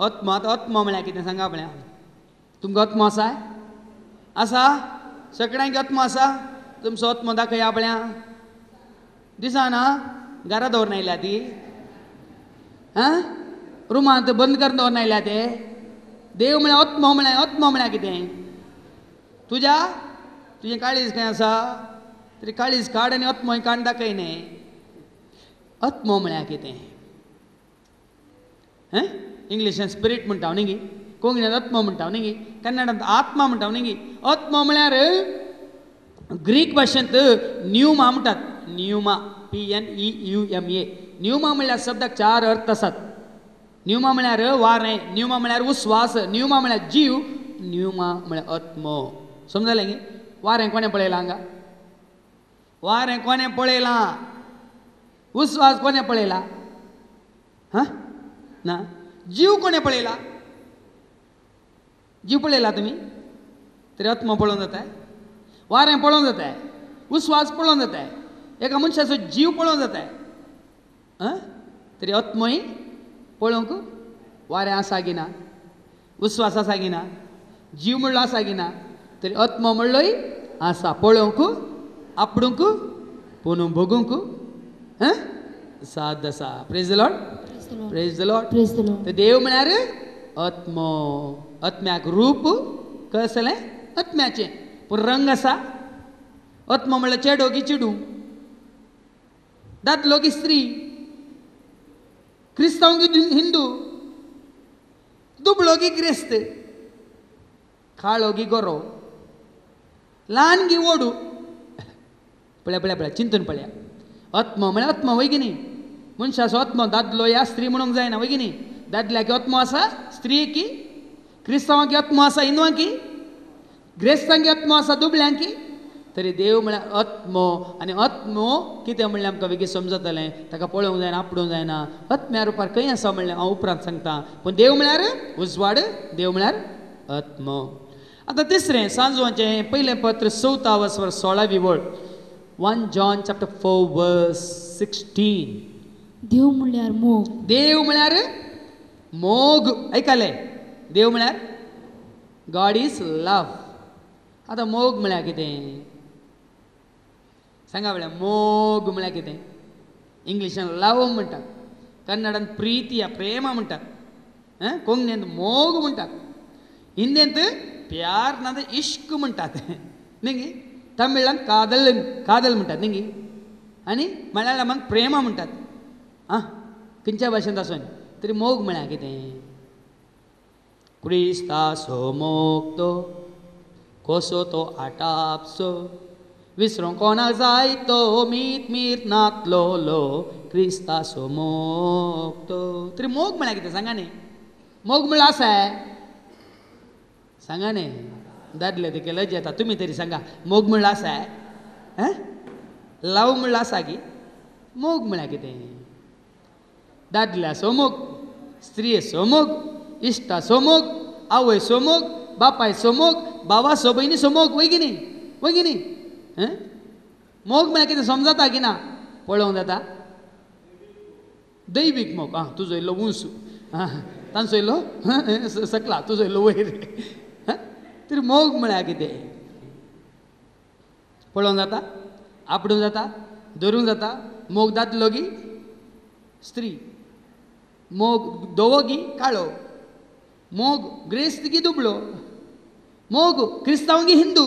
आत्मो. आतां आत्मो म्हळ्यार कितें सांगा पळया. तुमकां आत्मो आसा आसा सगळ्यांक आत्मो आसा तुमचो आत्मो दाखय आपल्या दिसाना घरा दवरून आयल्या ती रुमांत बंद करून दवरून आयल्या ते देव म्हळ्यार आत्मो म्हळ्यार कितें तुजें काळीज खंय आसा तरी काळीज काड आनी आत्मो काण दाखय न्ही आत्मो म्हळ्यार कितें इंग्लिशान स्पिरीट म्हणटा न्ही गी कोंकणीन आत्मो म्हणटा न्ही गी कन्नडांत आत्मा म्हणटा न्ही गी आत्मो म्हळ्यार ग्रीक भाशेंत न्यूमा म्हणटात न्यूमा PNEUMA न्यूमा म्हळ्यार शब्दाक 4 अर्थ आसात न्यूमा म्हळ्यार वारें न्यूमा म्हळ्यार उस्वास न्यूमा म्हळ्यार जीव न्यूमा म्हळ्यार आत्मो समजलें गे वारें कोणें पळयलां हांगा वारें कोणें पळयलां उस्वास कोणें पळयला ना जीव कोणें पळयला जीव पळयला तुमी तरी आत्मो पळोवन जाताय वारें पळोवन जाताय उस्वास पळोवन जाताय एका मनशाचो जीव पळोवन जाताय तरी आत्मोय पळोवंक वारें आसा गी ना उस्वास आसा गी ना जीव म्हणलो आसा गी ना तरी आत्मो म्हणलोय आसा पळोवंक आपणूक पुनू भोगूंक साद आसा praise the Lord praise the Lord तर देव म्हळ्यार आत्मो आत्म्याक रूप कशें आसलें आत्म्याचें पूण रंग आसा आत्मो म्हळ्यार चेडो की चिडू दादलो की स्त्री क्रिस्तांव की हिंदू दुबळो की क्रिस्त काळो की गोरो ल्हान की व्हडू पळया चिंतून पळया आत्मो म्हळ्यार आत्मो वय की न्ही मनशाचो आत्मो दादलो या स्त्री म्हणूंक जायना वय की न्ही दादल्याक आत्मो आसा स्त्री की क्रिस्तांवांक आत्मो आसा हिंदुवांक की ग्रेस्तांक आत्मो आसा दुबळ्यांक की तरी देव म्हळ्यार आत्मो आनी आत्मो कितें म्हणलें आमकां बेगीन समजतलें ताका पळोवंक जायना आपणूंक जायना आत्म्या रुपार खंय आसा म्हणलें हांव उपरांत सांगता पूण देव म्हळ्यार उजवाड देव म्हळ्यार आत्मो आतां तिसरें सांजवाचें पयलें पत्र 4 वर 16 वळ 1 John chapter 4 verse 16 देव म्हळ्यार मोग देव म्हळ्यार मोग ऐकले देव म्हळ्यार गॉड इज लव आतां मोग म्हळ्यार कितें सांगा म्हळ्यार मोग म्हळ्यार कितें इंग्लिशान लव म्हणटात कन्नडांत प्रीती प्रेम म्हणटात कोंकणींत मोग म्हणटात हिंदींत प्यार ना इश्क म्हणटात न्ही तमिळांत कादल म्हणटात न्ही आनी मल्याळमांत प्रेमा म्हणटात खंयच्या भाशेंत आसूं तरी मोग म्हळ्यार कितें क्रिस्ताचो मोग तो कसो तो आटापसो विसरूंक कोणाक जाय तो मीत नातलो क्रिस्ताचो मोग तो तरी मोग म्हळ्यार कितें सांगा न्ही मोग म्हळ्यार आसा सांगा न्ही दादले ते लज येता तुमी तरी सांगा मोग म्हणला आसा लव म्हणला आसा की मोग म्हळ्यार कितें दादल्याचो मोग स्त्रियेचो मोग इश्टाचो मोग आवयचो मोग बापायचो मोग भावाचो भयणीचो मोग वय की न्ही मोग म्हळ्यार कितें समजता की ना पळोवंक जाता दैवीक मोग तुजो इल्लो उंच तांचो इल्लो सकला तुजो इल्लो वयर तरी मोग म्हळ्यार कितें पळोवंक जाता आपणूंक जाता धरूंक जाता मोग दादलो गी स्त्री मोग धवो गी काळो मोग ग्रेस्त गी दुबळो मोग क्रिस्तांव गी हिंदू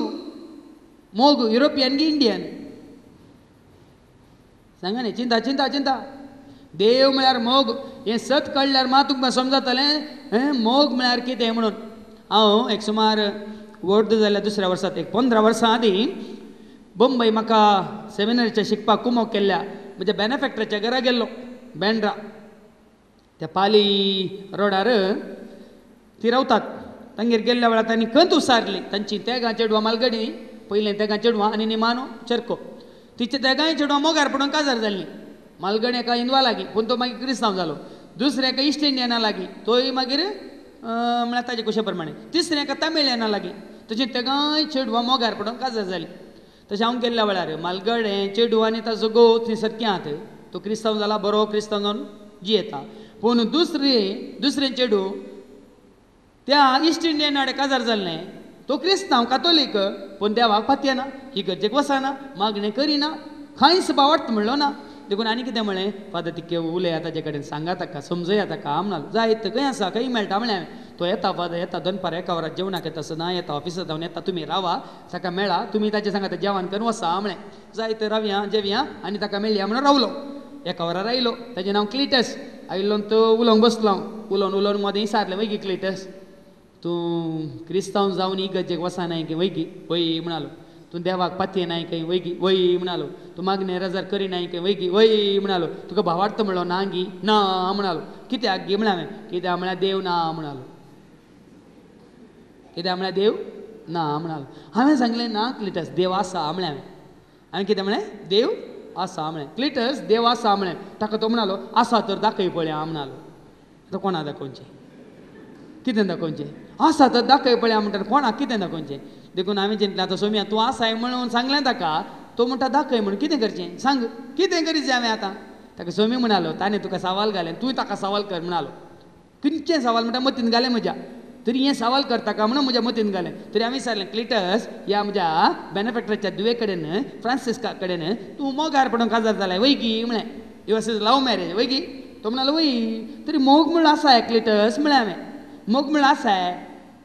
मोग युरोपियन गी इंडियन सांगा न्ही चिंता देव म्हळ्यार मोग हें सत कळल्यार मात तुमकां समजतलें मोग म्हळ्यार कितें म्हणून हांव एक सुमार वर्ध जाल्या दुसऱ्या वर्सांत एक 15 वर्सां आदीं बंबई म्हाका सेमिनरीचे शिकपाक कुमोग केल्ल्या म्हज्या बेनेफॅक्टराच्या घरा गेल्लो बँड्रा त्या पाली रोडार ती रावतात तांगेर गेल्ल्या वेळार तांणी खंत उसारली तांची तेगां चेडवां मालगडी पयलें तेगां चेडवां आनी निमानो चर्को तिचे तेगांय चेडवां मोगार पडून काजार जाल्लीं मालगड एका हिंदवा लागीं पूण तो मागीर क्रिस्तांव जालो दुसऱ्या एका इश्ट इंडियना लागीं तोय मागीर म्हळ्यार ताजे कशे प्रमाणे तिसऱ्या एका तमिळ्याना लागीं तशें तेगांय चेडवां मोगार पडून काजार जालीं तशें हांव गेल्ल्या वेळार मालगड हें चेडू आनी ताजो घोव थंय सारकें आहात तो क्रिस्तांव जाला बरो क्रिस्तांव जावन जियेता पूण दुसरें चेडू त्या ईस्ट इंडियन नाडे काजार जाल्ले तो क्रिस्तांव कातोलीक पूण देवाक पातयना इगर्जेक वचना मागणें करिना खंयच बावडटा म्हणलो ना देखून आनी कितें म्हळें फादर तिके उलया ताजे कडेन सांगा ताका समजया ताका म्हणलो जायत खंय आसा खंय मेळटा म्हळें हांवें तो येता फादर येता दनपार एका वरात जेवणाक येता आसतना येता ऑफिसांत जावन येता तुमी रावा ताका मेळा तुमी ताचे सांगात जेवण करून वसा म्हळें जायत रावया जेवया आनी ताका मेळया म्हणून रावलो एका वरार आयलो ताजें नांव क्लिटस आयिल्लो तो उलोवंक बसलो उलोवन मदें विचारलें वयगी क्लिटस तूं क्रिस्तांव जावन इगर्जेक वचनाय की वयगी वय म्हणालो तूं देवाक पातयनाय खंय वयगी वय म्हणालो तूं मागणें रजार करिनाय खंय वयगी वय म्हणालो तुका भावार्थ म्हणलो ना गी ना म्हणालो कित्याक गी म्हणालें कित्याक म्हळ्यार देव ना म्हणालो कित्याक म्हळ्यार देव ना म्हणालो हांवें सांगलें ना क्लिटस देव आसा म्हळें हांवें कितें म्हळें देव आसा म्हळें क्लिटस देव आसा म्हळें ताका तो म्हणालो आसा तर दाखय पळया म्हणालो तो कोणा दाखोवचें कितें दाखोवचें आसा तर दाखय पळया म्हणटा कोणाक कितें दाखोवचें देखून हांवें चिंतलें आतां सोम्या तूं आसाय म्हणून सांगलें ताका तो म्हणटा दाखय म्हणून कितें करचें सांग कितें करीचें हांवें आतां ताका सोमी म्हणालो ताणें तुका सवाल घालें तूं ताका सवाल कर म्हणालो खंयचें सवाल म्हणटा मतीन घालें म्हज्या तरी हें सवाल करता का म्हणून म्हज्या मतीन घालें तरी हांवें विचारलें क्लिटस ह्या म्हज्या बेनिफॅक्टराच्या दुवे कडेन फ्रांसिस्का कडेन तूं मोगार पडून काजार जालाय वयगी म्हळें यू वॉज लव मॅरेज वयगी तो म्हणालो वय तरी मोग म्हणून आसा क्लिटस म्हळें हांवें मोग म्हणून आसाय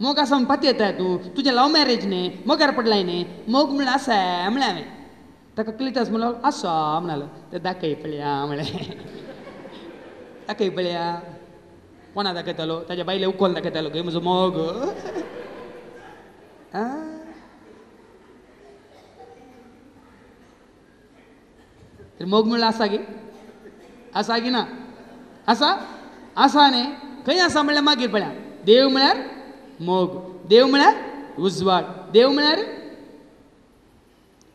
मोग आसा म्हूण पातयेता येताय तूं तुजें लव मॅरेज न्ही मोगार पडलाय न्ही मोग म्हणून आसाय म्हळें हांवें ताका क्लिटस म्हणलो आसा म्हणालो तें दाखय पळया म्हळें दाखय पळया कोणा दाखयतालो ताज्या बायले उखोल दाखयतालो गे म्हजो मोग मोग म्हणल्यार आसा गे आसा गी ना आसा आसा न्ही खंय आसा म्हणल्यार मागीर पळया देव म्हळ्यार मोग देव म्हळ्यार उजवाड देव म्हळ्यार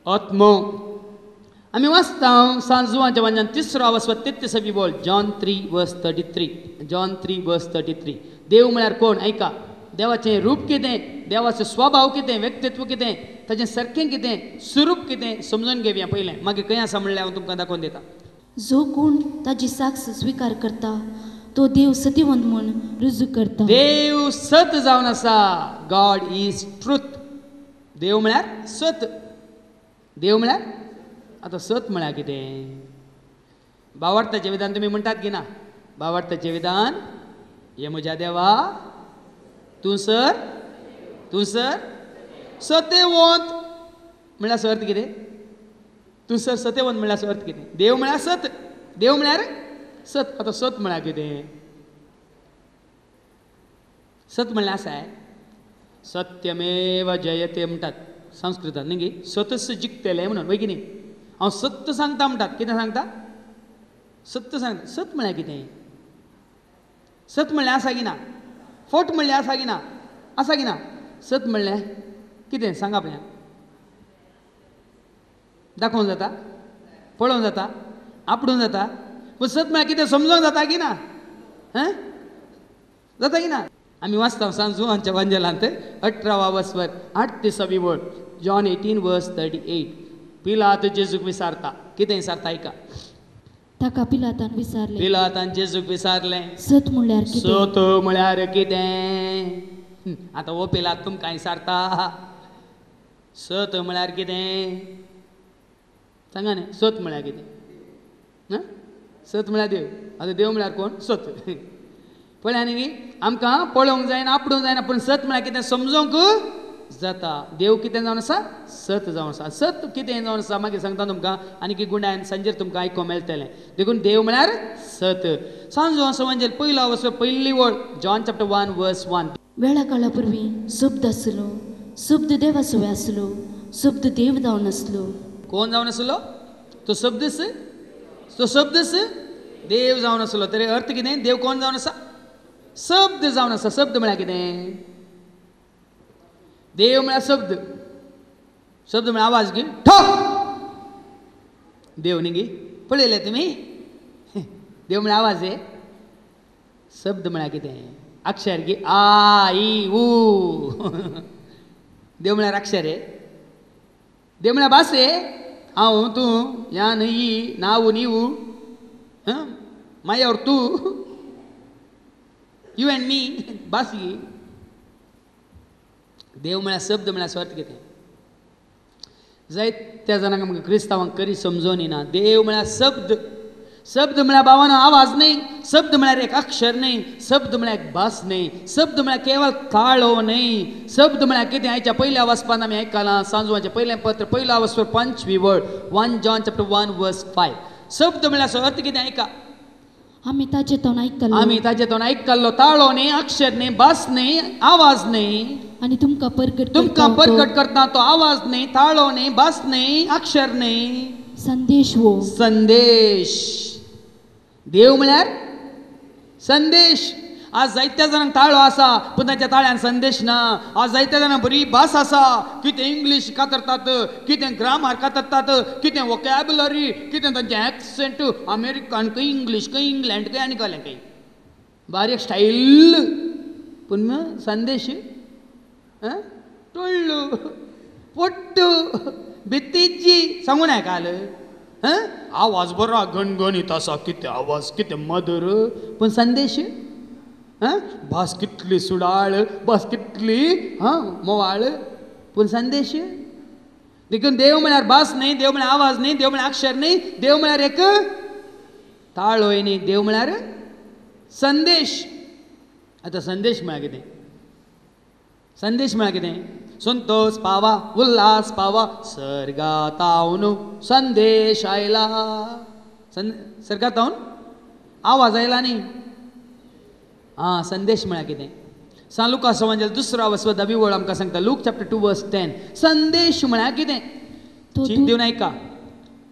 आत्मो आमी वाचता सांजुवाच्या वांच्यान 3रो व 33वी बोल जॉन 3:33 जॉन 3:33 देव म्हळ्यार कोण ऐका देवाचें रूप कितें देवाचो स्वभाव कितें व्यक्तित्व कितें ताचें सारकें कितें स्वरूप कितें समजून घेवया पयलें मागीर खंय आसा म्हणल्यार हांव तुमकां दाखोवन दिता जो कोण ताची साक्ष स्विकार करता तो देव सत्यवंत म्हूण रुजू करता देव सत जावन आसा गॉड इज ट्रुथ देव म्हळ्यार सत देव म्हळ्यार आतां सत म्हळ्यार कितें भावार्थाचें विधान तुमी म्हणटात की ना भावार्थाचें विधान हे म्हज्या देवा तूं सर सत्यवंत म्हळ्यार अर्थ कितें तूं सर सत्यवंत म्हळ्यार अर्थ कितें देव म्हळ्यार सत देव म्हळ्यार सत आतां सत म्हळ्यार कितें सत म्हळ्यार आसाय सत्यमेव जयते म्हणटात संस्कृतांत न्ही गे सतच जिखतलें म्हणून वय की न्ही हांव सत्य सांगता म्हणटात कितें सांगता सत्य सांगता सत म्हळ्यार कितें सत म्हळ्यार आसा की ना फट म्हळ्यार आसा की ना सत म्हळ्यार कितें सांगा पळया दाखोवंक जाता पळोवंक जाता आपडूंक जाता पूण सत म्हळ्यार कितें समजोंक जाता की ना जाता की ना आमी वाचता सांजुवांच्या वांजेलांत 18वा स्वर 38वी वड जॉन 18:38 पिलात जेजूक विचारता कितें विचारता ऐका ताका पिलातान विचारलें पिलातान जेजूक विचारलें सत म्हळ्यार कितें सत म्हळ्यार कितें आतां हो पिलात तुमकां विचारता सत म्हळ्यार कितें सांगा न्ही सत म्हळ्यार कितें सत म्हळ्यार देव आतां देव म्हळ्यार कोण सत पळय न्ही आमकां पळोवंक जायना आपडूंक जायना पूण सत म्हळ्यार कितें समजोवंक जाता देव कितें जावन आसा सत जावन आसा सत कितें जावन आसा मागीर सांगता तुमकां आनी गुंडायन सांजेर तुमकां आयकोंक मेळटलें देखून देव म्हळ्यार सत सांजो असो म्हणजे पयलो वचो पयली वळ जॉन चॅप्टर 1:1 वेळा काळा पुर्वी शब्द आसलो शब्द देवाचो आसलो शब्द देव जावन आसलो कोण जावन आसलो तो शब्दस देव जावन आसलो तरी अर्थ कितें देव कोण जावन आसा शब्द जावन आसा शब्द म्हळ्यार कितें देव म्हळ्यार शब्द म्हळ्यार आवाज घे ठोक देव न्ही गे पळयले तुमी देव म्हळ्यार आवाज आहे शब्द म्हळ्यार कितें अक्षर गे आ इ उ देव म्हळ्यार अक्षर आहे देव म्हळ्यार भास आहे हांव तूं या न्ही नाव नीव माय और तू यू एंड मी भास गे देव म्हळ्यार शब्द म्हळ्यार अर्थ कितें जायत्या जाणांक आमकां क्रिस्तांवांक करी समजोन येना देव म्हळ्यार शब्द शब्द म्हळ्यार भावानो आवाज न्ही शब्द म्हळ्यार एक अक्षर न्ही शब्द म्हळ्यार एक भास न्ही शब्द म्हळ्यार केवळ ताळो न्ही शब्द म्हळ्यार कितें आयच्या पयल्या वाचपान आमी आयकलां सांजवाचें पयलें पत्र पयलो वाचपार 5वी वळ 1 John chapter 1 verse 5 शब्द म्हळ्यार अर्थ कितें आयका आमी ताचे तोंड आयकलो आमी ताचे तोंड आयकल्लो ताळो न्ही अक्षर न्ही भास न्ही आवाज न्ही आनी तुमकां परगट तुमकां परगट करता तो आवाज न्ही ताळो न्ही भास न्ही अक्षर न्ही संदेश वो संदेश देव म्हळ्यार संदेश आज जायत्या जाणांक ताळो आसा पूण ताच्या ताळ्यान संदेश ना आज जायत्या जाणांक बरी भास आसा कितें इंग्लीश कातरतात कितें ग्रामर कातरतात कितें वोकॅब्युलरी कितें तांचें एक्सेंट अमेरिकन खंय इंग्लीश खंय इंग्लंड खंय आनी कहलें खंय बारीक स्टाईल पूण संदेश टोळ्ळू पोट्टू भित्तीची सांगून आयकाल आवाज बरो गणगणीत आसा कितें आवाज कितें मधुर पूण संदेश भास कितली सुडाळ भास कितली मोवाळ पूण संदेश देखून देव म्हळ्यार भास न्ही देव म्हळ्यार आवाज न्ही देव म्हळ्यार अक्षर न्ही देव म्हळ्यार एक ताळोय न्ही देव म्हळ्यार संदेश आतां संदेश म्हळ्यार कितें संदेश म्हळ्यार कितें संतोष पावा उल्हास पावा सर्गातावन संदेश आयला सर्गातावन आवाज आयला न्ही संदेश म्हळ्यार कितें सान लुका संवंजल 2 वस्व 10 वळ आमकां सांगता लूक चॅप्टर 2 verse 10 संदेश म्हळ्यार कितें चिंत दिवन आयका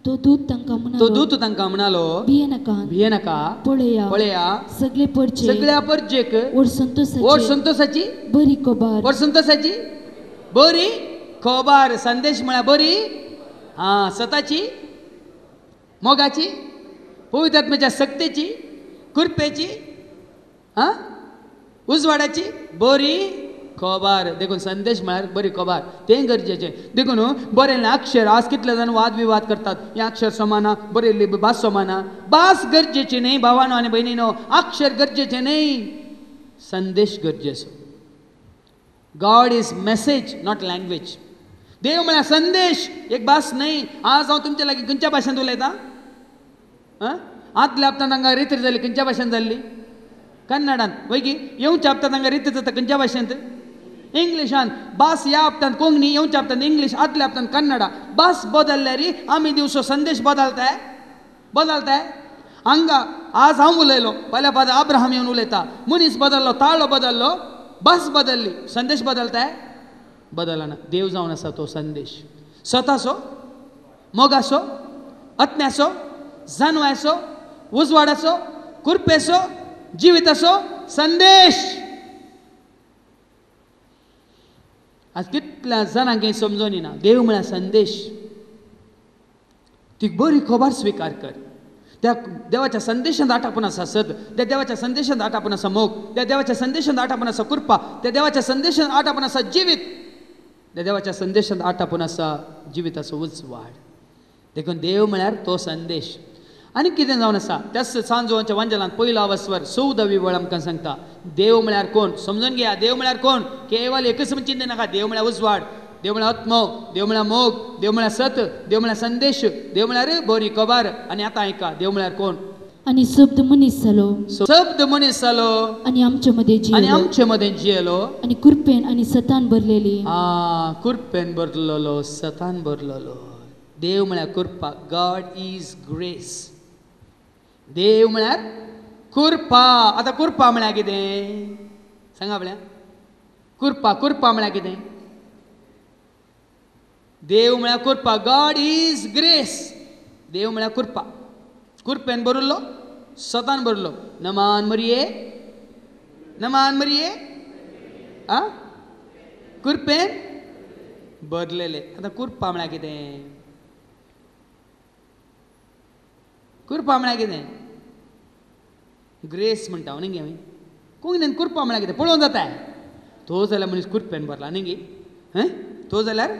तो दूत तांकां म्हणालो भिये नाका पळया सगळे परचे सगळ्या परजेक ओर संतोषाची बरी खबर ओर संतोषाची बरी खबर संदेश म्हळ्यार बरी स्वताची मोगाची पवित्र आत्म्याच्या सक्तीची कृपेची उजवाडाची बरी खबर देखून संदेश म्हळ्यार बरी खबर तें गरजेचें देखून बरें अक्षर आज कितले जाण वाद विवाद करतात हें अक्षर समाना बरयल्ली भास समाना भास गरजेची न्ही भावानो आनी भयणीनो अक्षर गरजेचें न्ही संदेश गरजेचो God is message not language देव म्हळ्यार संदेश एक भास न्ही आज हांव तुमचे लागीं खंयच्या भाशेंत उलयतां आदल्या हप्त्यान तांकां रिती जाली खंयच्या भाशेंत जाल्ली कन्नडांत वयगी येवच्या हप्त्यान तांकां रिती जाता खंयच्या भाशेंत इंग्लिशान भास ह्या हप्त्यान कोंकणी येवच्या हप्त्यान इंग्लीश आदल्या हप्त्यान कन्नडा भास बदलल्यार आमी दिवचो संदेश बदलताय हांगा आज हांव उलयलो फाल्यां फादर अब्राहम येवन उलयता मनीस बदल्लो ताळो बदल्लो भास बदलली संदेश बदलना देव जावन आसा तो संदेश स्वताचो मोगाचो आत्म्याचो जानवाचो उजवाडाचो कृपेचो जिविताचो संदेश आज कितल्या जाणांक हें समजून येना देव म्हळ्यार संदेश ती बरी खबर स्विकार कर त्या देवाच्या संदेशांत आटापून आसा सद त्या देवाच्या संदेशांत आटापून आसा मोग त्या देवाच्या संदेशांत आटापून आसा कृपा त्या देवाच्या संदेशांत आटापून आसा जिवीत त्या देवाच्या संदेशांत आटापून आसा जिविताचो उजवाड देखून देव म्हळ्यार तो संदेश आनी कितें जावन आसा त्याच सांजोवाच्या वांजलांत पयलो वस्वर 14वी वळ आमकां सांगता देव म्हळ्यार कोण समजून घेया देव म्हळ्यार कोण केवळ एकच चिंते नाका देव म्हळ्यार उजवाड देव म्हळ्यार आत्मो देव म्हळ्यार मोग देव म्हळ्यार सत देव म्हळ्यार संदेश देव म्हळ्यार बरी खबर आनी आतां आयका देव म्हळ्यार कोण आनी शब्द मनीस जालो आनी आमचे मदें जियेलो आनी कृपेन आनी सतान भरलेली कृपेन भरलेलो सतान भरलेलो देव म्हळ्यार कृपा गॉड इज ग्रेस देव म्हळ्यार कृपा आतां कृपा म्हळ्यार कितें सांगा आपल्या कृपा म्हळ्यार कितें देव म्हळ्यार कृपा गॉड इज ग्रेस देव म्हळ्यार कृपा कृपेन भरलो सतान भरलो नमान मरिये कृपेन भरलेले आतां कृपा म्हळ्यार कितें ग्रेस म्हणटा हांव न्ही कोंकणीन कृपा म्हळ्यार कितें पळोवन जाता तो जाल्यार मनीस कृपेन भरला न्ही तो जाल्यार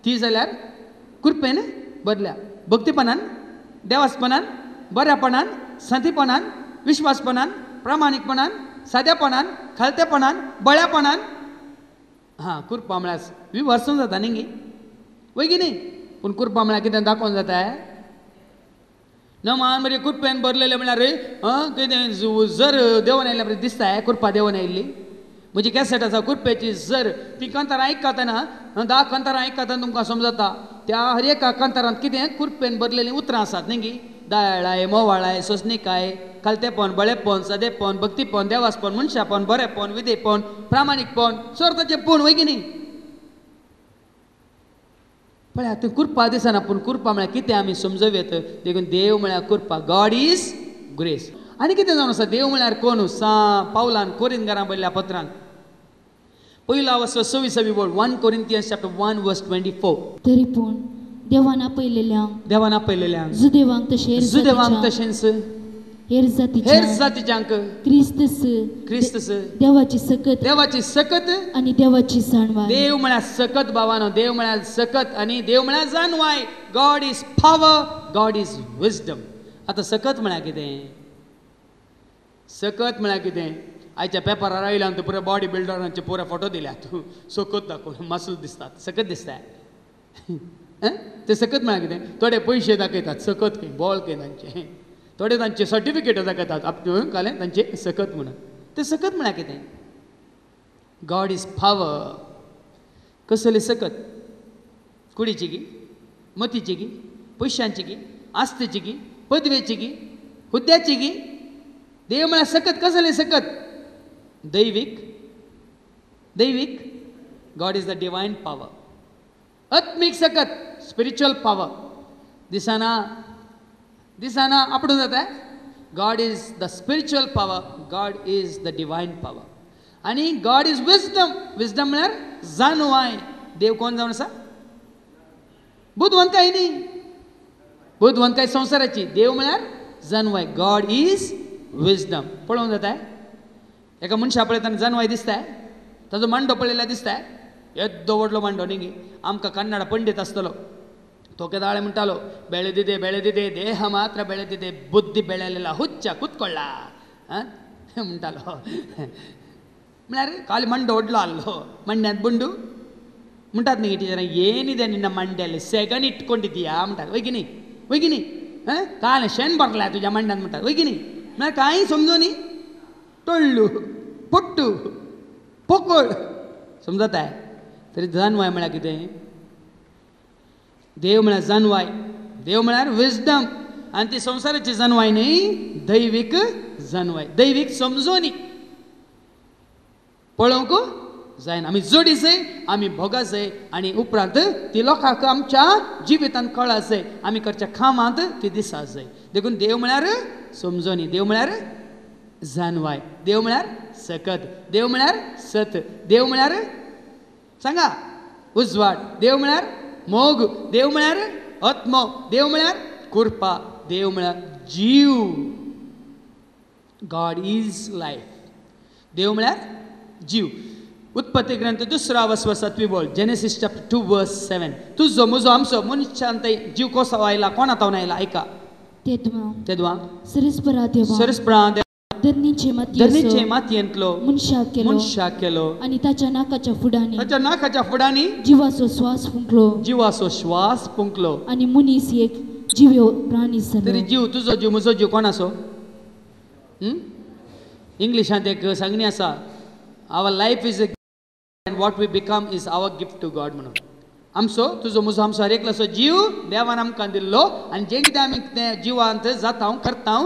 ती जाल्यार कृपेन भरल्या भक्तीपणान देवासपणान बऱ्यापणान संतीपणान विश्वासपणान प्रामाणीकपणान सादेपणान खलतेपणान बळ्यापणान हां कुरपा म्हळ्यार विवर्सून जाता न्ही वय की न्ही पूण कुरपा म्हळ्यार कितें दाखोवन जाता नमान बरें कुरपेन भरलेलें म्हळ्यार कितें जर देंवन आयल्या बरें दिसता कुरपा देंवन आयिल्ली म्हजी कॅसेट आसा कुरपेची जर ती कांतारां आयकताना 10 कांतारां आयकताना तुमकां समजता त्या हर एका कांतारांत कितें कुरपेन भरलेलीं उतरां आसात न्ही दयाळाय मोवाळाय सोंसणिकाय खालतेपण बळेपण सदेपण भक्तीपण देवासपण मनशापण बरेपण विदेपण प्रामाणीकपण स्वार्थाचें पण वय की न्ही पळय थंय कुरपा दिसना पूण कुरपा म्हळ्यार कितें आमी समजूं येता देखून देव म्हळ्यार कुरपा गॉड इज ग्रेस आनी कितें जावन आसा देव म्हळ्यार कोण पावलान कोरिंथकारांक बरयल्ल्या पत्रांत पयलो वचो 26 बोल 1 Corinthians chapter 1 verse 24 तरी पूण देवान आपयलेल्यांक जुदेवांक जुदेवांक तशेंच हेर जातीच्यांक क्रिस्तस देवाची सकत आनी देवाची जाणवाय देव म्हळ्यार सकत भावानो देव म्हळ्यार सकत आनी देव म्हळ्यार जाणवाय God is power God is wisdom आतां सकत म्हळ्यार कितें सकत म्हळ्यार कितें आयच्या पेपरार आयल्यान तूं पुरे बॉडी बिल्डरांचे पुरे फोटो दिल्यात सकत दाखोवन मसल दिसतात सकत दिसता ते सकत म्हळ्यार कितें थोडे पयशे दाखयतात सकत खंय बॉल खंय तांचे थोडे तांचे सर्टिफिकेट दाखयतात कळ्ळें तांचे सकत म्हणून ते सकत म्हळ्यार कितें गॉड इज पॉवर कसली सकत कुडीची गी मतीची गी पयशांची गी आस्तीची गी पदवेची गी हुद्द्याची गी देव म्हळ्यार सकत कसली सकत दैवीक God is the divine power आत्मीक सकत स्पिरिच्युअल पॉवर दिसाना आपणून जाता God is the spiritual power God is the divine power आनी गॉड इज विजडम म्हळ्यार जाणवाय देव कोण जावन आसा बुद्धवंतकाय न्ही बुद्धवंतकाय संवसाराची देव म्हळ्यार जाणवाय गॉड इज विजडम पळोवंक जाता एका मनशा पळयतना जाणवाय दिसता ताजो मांडो पळयल्यार दिसता येद्दो व्हडलो मांडो न्ही आमकां कन्नड पंडीत आसतलो तो केदाळे म्हणटालो ಬೆಳೆದಿದೆ ದೇಹ ಮಾತ್ರ ಬೆಳೆದಿದೆ ಬುದ್ಧಿ ಬೆಳೆಯಲಿಲ್ಲ ಹುಚ್ಚ ಕೂತ್ಕೊಳ್ಳ म्हणटालो म्हळ्यार ಖಾಲಿ ಮಂಡ ಒಡ್लो ಅಲ್ಲೋ ಮಂಡ್ಯದ ಬುಂಡು म्हणटात न्ही ಟಿಚರ್ ಏನಿದೆ ನಿನ್ನ ಮಂಡ್ಯಲ್ಲಿ ಸೆಗನ್ ಇಟ್ಕೊಂಡಿದ್ದೀಯಾ म्हणटात वय की न्ही काल शेण भरला तुज्या मंड्यान म्हणटात वय की न्ही म्हळ्यार कांय समजो न्ही टोळ्ळू पोट्टू पोकळ समजता तरी जाणवाय म्हळ्यार कितें देव म्हळ्यार जाणवाय देव म्हळ्यार विजडम आनी ती संवसाराची जाणवाय न्ही दैवीक जाणवाय दैवीक समजोनी पळोवंक जायना आमी जोडी जाय आमी भोगा जाय आनी उपरांत ती लोकांक आमच्या जिवितांत कळा जाय आमी करच्या कामांत ती दिसा जाय देखून देव म्हळ्यार समजोनी देव म्हळ्यार जाणवाय देव म्हळ्यार सकत देव म्हळ्यार सत देव म्हळ्यार सांगा उजवाड देव म्हळ्यार मोग देव म्हळ्यार आत्मो देव म्हळ्यार कृपा देव म्हळ्यार जीव गॉड इज लायफ देव म्हळ्यार जीव उत्पत्ती ग्रंथ 2 बोल जेनेसिस चॅप्टर 2 वर्स 7 तुझो म्हजो आमचो मनशांत जीव कसो आयला कोणातावन आयला ऐका तेदवा सरस्परा धरणीचे मातयेंतलो मनशा केलो आणि ताच्या नाकाच्या फुडांनी जिवाचो श्वास फुंकलो आणि मनीस एक जीव प्राणी जालो तरी जीव तुजो जीव म्हजो जीव कोणाचो इंग्लिशांत एक सांगणी आसा our life is and what we become is our gift to God म्हणून आमचो तुजो म्हजो आमचो हर एकलोसो जीव देवान आमकां दिल्लो आनी जें कितें आमी त्या जिवांत जाता करता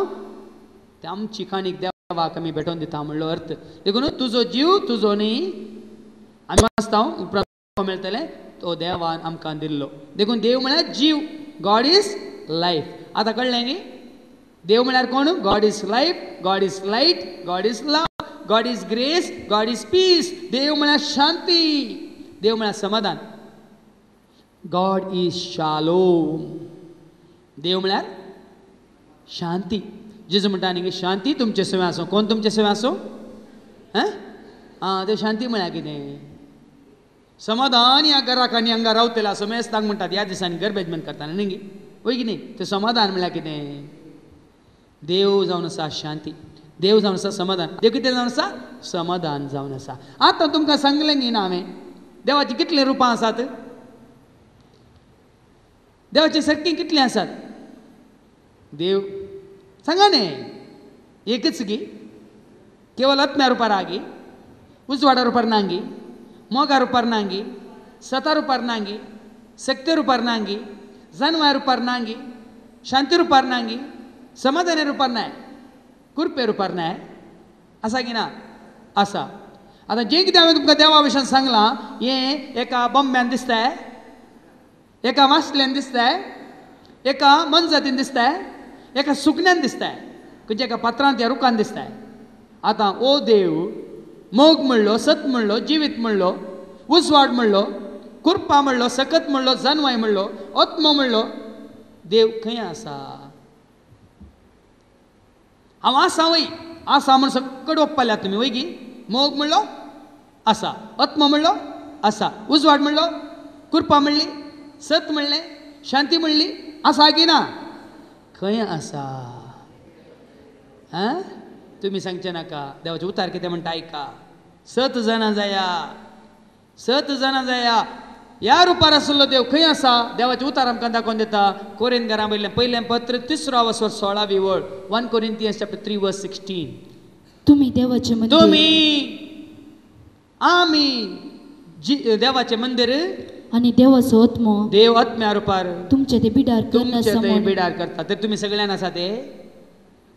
ते आमची काणीक देवाक आमी भेटोवन दिता म्हणलो अर्थ देखून तुजो जीव तुजो न्ही आमी वाचता उपरांत मेळटलें तो देवान आमकां दिल्लो देखून देव म्हळ्यार जीव गॉड इज लायफ आतां कळ्ळें न्ही देव म्हळ्यार कोण God is life God is light God is love God is grace God is peace देव म्हळ्यार शांती देव म्हळ्यार समाधान गॉड इज शालोम देव म्हळ्यार शांती जेजू म्हणटा न्ही शांती तुमचे सवे आसूं कोण तुमचे सवे आसूं ते शांती म्हळ्यार कितें समाधान ह्या घराक आनी हांगा रावतले आसूं मेस्तांक म्हणटात ह्या दिसांनी गर्बेजमेंट करताना न्ही वय की न्ही तें समाधान म्हळ्यार कितें देव जावन आसा शांती देव जावन आसा समाधान देव कितें जावन आसा समाधान जावन आसा आतां तुमकां सांगलें न्ही ना हांवें देवाची कितली रुपां आसात, देवाची सर्की कितली आसात. देव सांगा न्ही एकच गी, केवळ आत्म्या रुपार आगी, उजवाडा रुपार नांगी, मोगा रुपार नांगी, सता रुपार नांगी, सत्य रुपार नांगी, जानवाय रुपार नांगी, शांती रुपार नांगी, समाधान रुपार नाय, कृपे रुपार नाय, असा की ना असा. आता जे कितें हांवें तुमकां देवा विशयान सांगलां हें एका बॉम्ब्यान दिसताय, एका माशलेन दिसताय, एका मनजातीन दिसताय, एका सुकण्यान दिसताय, खंयच्या एका पात्रांत या रुखान दिसताय. आतां ओ देव मोग म्हणलो, सत म्हणलो, जिवीत म्हणलो, उजवाड म्हणलो, कृपा म्हणलो, सकत म्हणलो, जानवाय म्हणलो, आत्मो म्हणलो, देव खंय आसा. हांव आसा वय आसा म्हण सकट ओप्पाल्यात तुमी वय गी. मोग म्हणलो आसा, आत्मो म्हणलो आसा, उजवाड म्हणलो, कृपा म्हणली, सत म्हणलें, शांती म्हणली, आसा की ना खंय आसा. आं तुमी सांगचे नाका, देवाचे उतार कितें म्हणटा आयका. 7 जाणां जाया, 7 जाणां जाया. ह्या रुपार आसलो देव खंय आसा. देवाचे उतार आमकां दाखोवन दिता. कोरिंथकारां पयलें पत्र 3 वचर 16 वळ 1 Corinthians chapter 3 verse 16. तुम्ही देवाचे मंदिर, तुम्ही आमी देवाचे मंदिर आणि देवाचो आत्मो देव आत्म्या रुपार तुमचे ते बिडार तुमचे ते करता. बिडार करता. तर तुम्ही सगळ्यान आसा ते,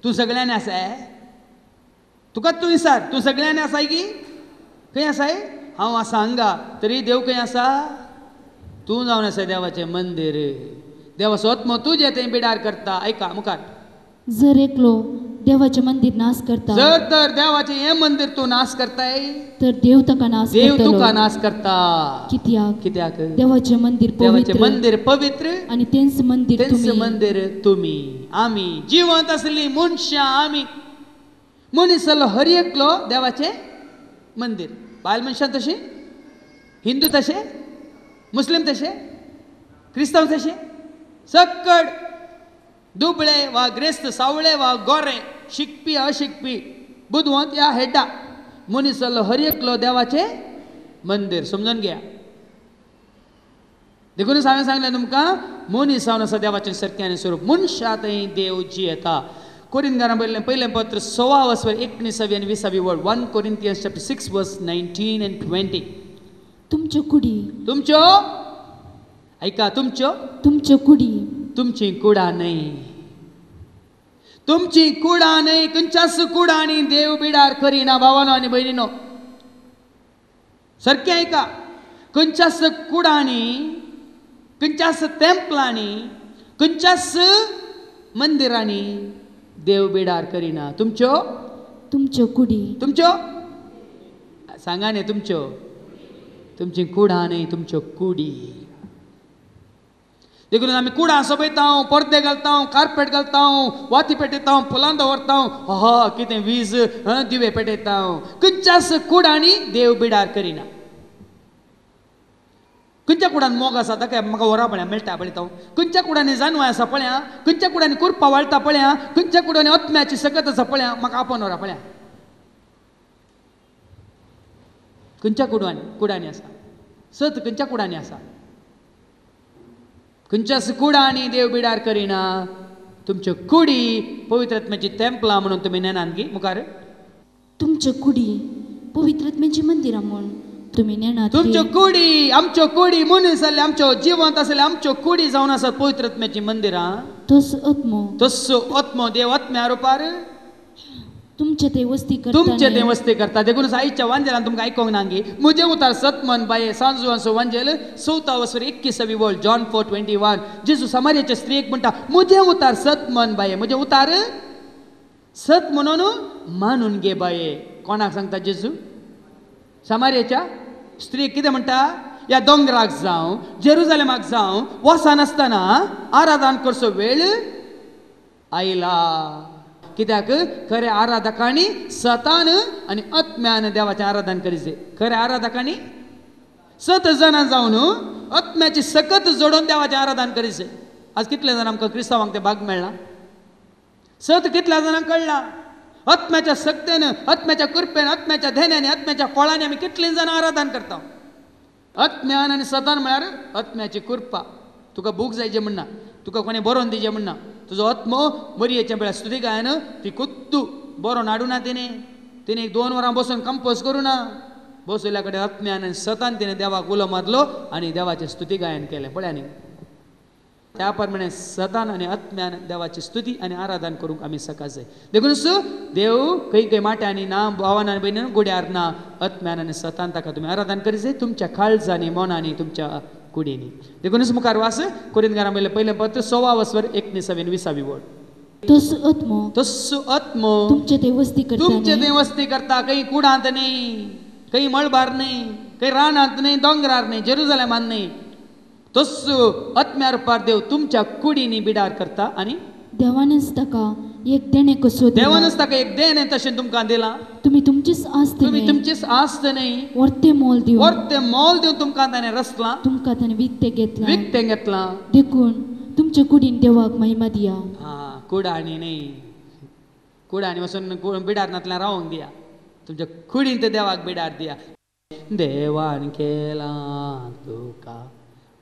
तूं सगळ्यान आसा, तुका तूं विचार तूं सगळ्यान आसाय की खंय आसाय. हांव आसा हांगा, तरी देव खंय आसा. तूं जावन आसा देवाचें मंदिर. देवाचो आत्मो तुजें तें बिडार करता. ऐका मुखार. जर एकलो देवाचे मंदिर नाश करता, जर तर देवाचें हें मंदिर तूं नाश करताय, तर देव ताका नाश देव करतलो. तुका नाश करता. कित्याक कित्याक देवाचे मंदिर देवाचें पवित्र मंदिर पवित्र, आणि तेंच मंदिर तेंच तुम्ही. मंदिर तुमी. आमी जिवंत आसली मनशां, आमी मनीस जालो हर एकलो देवाचें मंदिर. बायल मनशां तशी, हिंदू तशे, मुस्लीम तशे, क्रिस्तांव तशे, सकट दुबळे वा ग्रेस्त, सावळे वा गोरे, शिकपी अशिकपी, बुधवंत या हेड्डा, मनीस जालो हर एकलो देवाचें मंदिर. समजून घ्या. देखूनच हांवें सांगलें तुमकां मनीस जावन आसा देवाचें सारकें आनी स्वरूप. मनशा थंय देव जियेता. कोरिंथकारां पयलें पत्र 6 वचर 19 आनी 20 वळ 1 Corinthians chapter 6 verse 19 and 20. तुमच्यो कुडी, तुमच्यो ऐका, तुमच्यो कुडी, तुमची कुडा न्हय, तुमची कुडा न्हय. खंयच्याच कुडांनी देव बिडार करिना. भावानो आनी भयणीनो सारकें ऐका. खंयच्याच कुडांनी, खंयच्याच टेंपलांनी, खंयच्याच मंदिरांनी देव बिडार करिना. तुमच्यो कुडी, तुमच्यो सांगा न्ही, तुमची कुडा न्हय, तुमच्यो कुडी. देखून आमी कुडां सोबयता, परदे घालता, कार्पेट घालता, वाती पेटयता, फुलां दवरता, कितें वीज दिवे पेटयता. खंयच्याच कुडांनी देव बिडार करिना. खंयच्या कुडान मोग आसा ताका म्हाका वरां पळया मेळटा पळयता. खंयच्या कुडांनी जानवाय आसा पळया, खंयच्या कुडांनी कुरपा वाळटा पळया, खंयच्या कुडांनी आत्म्याची सकत आसा पळया, म्हाका आपोवन व्हरा पळया. खंयच्या कुडांनी आसा. सत खंयच्या कुडांनी आसा. खंयच्याच कुडांनी देव बिडार करिना. तुमच्यो कुडी पवित्र आत्म्याची टेंपलां म्हणून तुमी नेनात गी. मुखार. तुमच्यो कुडी पवित्र आत्म्याची मंदिरां म्हूण तुमी नेनात. तुमच्यो कुडी, आमच्यो कुडी, मनीस जाल्ले आमच्यो जिवंत आसले आमच्यो कुडी जावन आसात पवित्र आत्म्याची मंदिरां. तसो आत्मो, तसो आत्मो देव आत्म्या रुपार तुमचे ते वस्ती तुमचे ते करता. वस्ती करता. देखून आयच्या वांजेलान तुमकां आयकोंक नांगी. म्हजे उतार सतमन बाये सांजवांचो वांजेल 4 वचर 21 वळ John 4:21. जेजू समार्याच्या स्त्रीक म्हणटा म्हजे उतार सतमन बाये, म्हजे उतार सत म्हणून मानून घे बाये. कोणाक सांगता जेजू. समार्याच्या स्त्रीक कितें म्हणटा. ह्या दोंगराक जावं, जेरुजालेमाक जावं, वचनासतना आराधन करचो वेळ आयला. कित्याक खरे आराधकांनी सतान आनी आत्म्यान देवाचें आराधन करीचे. खरे आराधकांनी 7 जाणां जावन आत्म्याची सकत जोडून देवाचें आराधन करीचे. आज कितले जाण आमकां क्रिस्तांवांक ते भाग मेळना. 7 कितल्या जाणांक कळना. आत्म्याच्या सक्तेन, आत्म्याच्या कृपेन, आत्म्याच्या धेन्यान, आत्म्याच्या फळांनी आमी कितलीं जाणां आराधन करता. आत्म्यान आनी सतान म्हळ्यार आत्म्याची कृपा. तुका बूक जायचे म्हणना, तुका कोणी बरोवन दिचे म्हणना. तुजो आत्मो बरी हेच्या म्हळ्यार स्तुती गायन ती कुत्तू बरोवन हाडूं ना तिणे 2 वरां बसून कंपोज करूं ना. बसयल्या कडेन आत्म्यान आनी सतान तिणें देवाक उलो मारलो आनी देवाचें स्तुती गायन केलें. पळय न्ही, त्या प्रमाणे सतान आनी आत्म्यान देवाची स्तुती आनी आराधन करूंक आमी सकाळ जाय. देखूनच देव खंय माट्यांनी ना, भावान आनी भयणीन गुड्यार ना. आत्म्यान आनी सतान ताका तुमी आराधन करी जाय तुमच्या काळजांनी, मनांनी, तुमच्या कुडींनी. देखूनच मुखार वास कोरिंथीकारां बरयलें पयलें पत्र 6 वचवर 19-20 वड. तस्सो आत्मो तुमचे ते वस्ती करता. काही कुडांत नाही, काही मळबार नाही, काही रानांत नाही, दोंगरार नाही, जेरुजालेमांत नाही. तस्सो आत्म्या रुपार देव तुमच्या कुडींनी बिडार करता. आनी देवानच ताका एक देणे कसो देवानच ताका एक देणे तशें तुमकां दिलां. तुम्ही तुमचीच आस्त नाही, वर्ते मोल दिवन तुमकां ताणें रचलां, तुमकां ताणें विकतें घेतलां. देखून तुमच्या कुडीन देवाक महिमा दिया. कुडांनी न्ही, कुडांनी वचून बिडारनांतल्यान रावूंक दिया. तुमच्या कुडीन ते देवाक बिडार दिया. देवान केलां तुका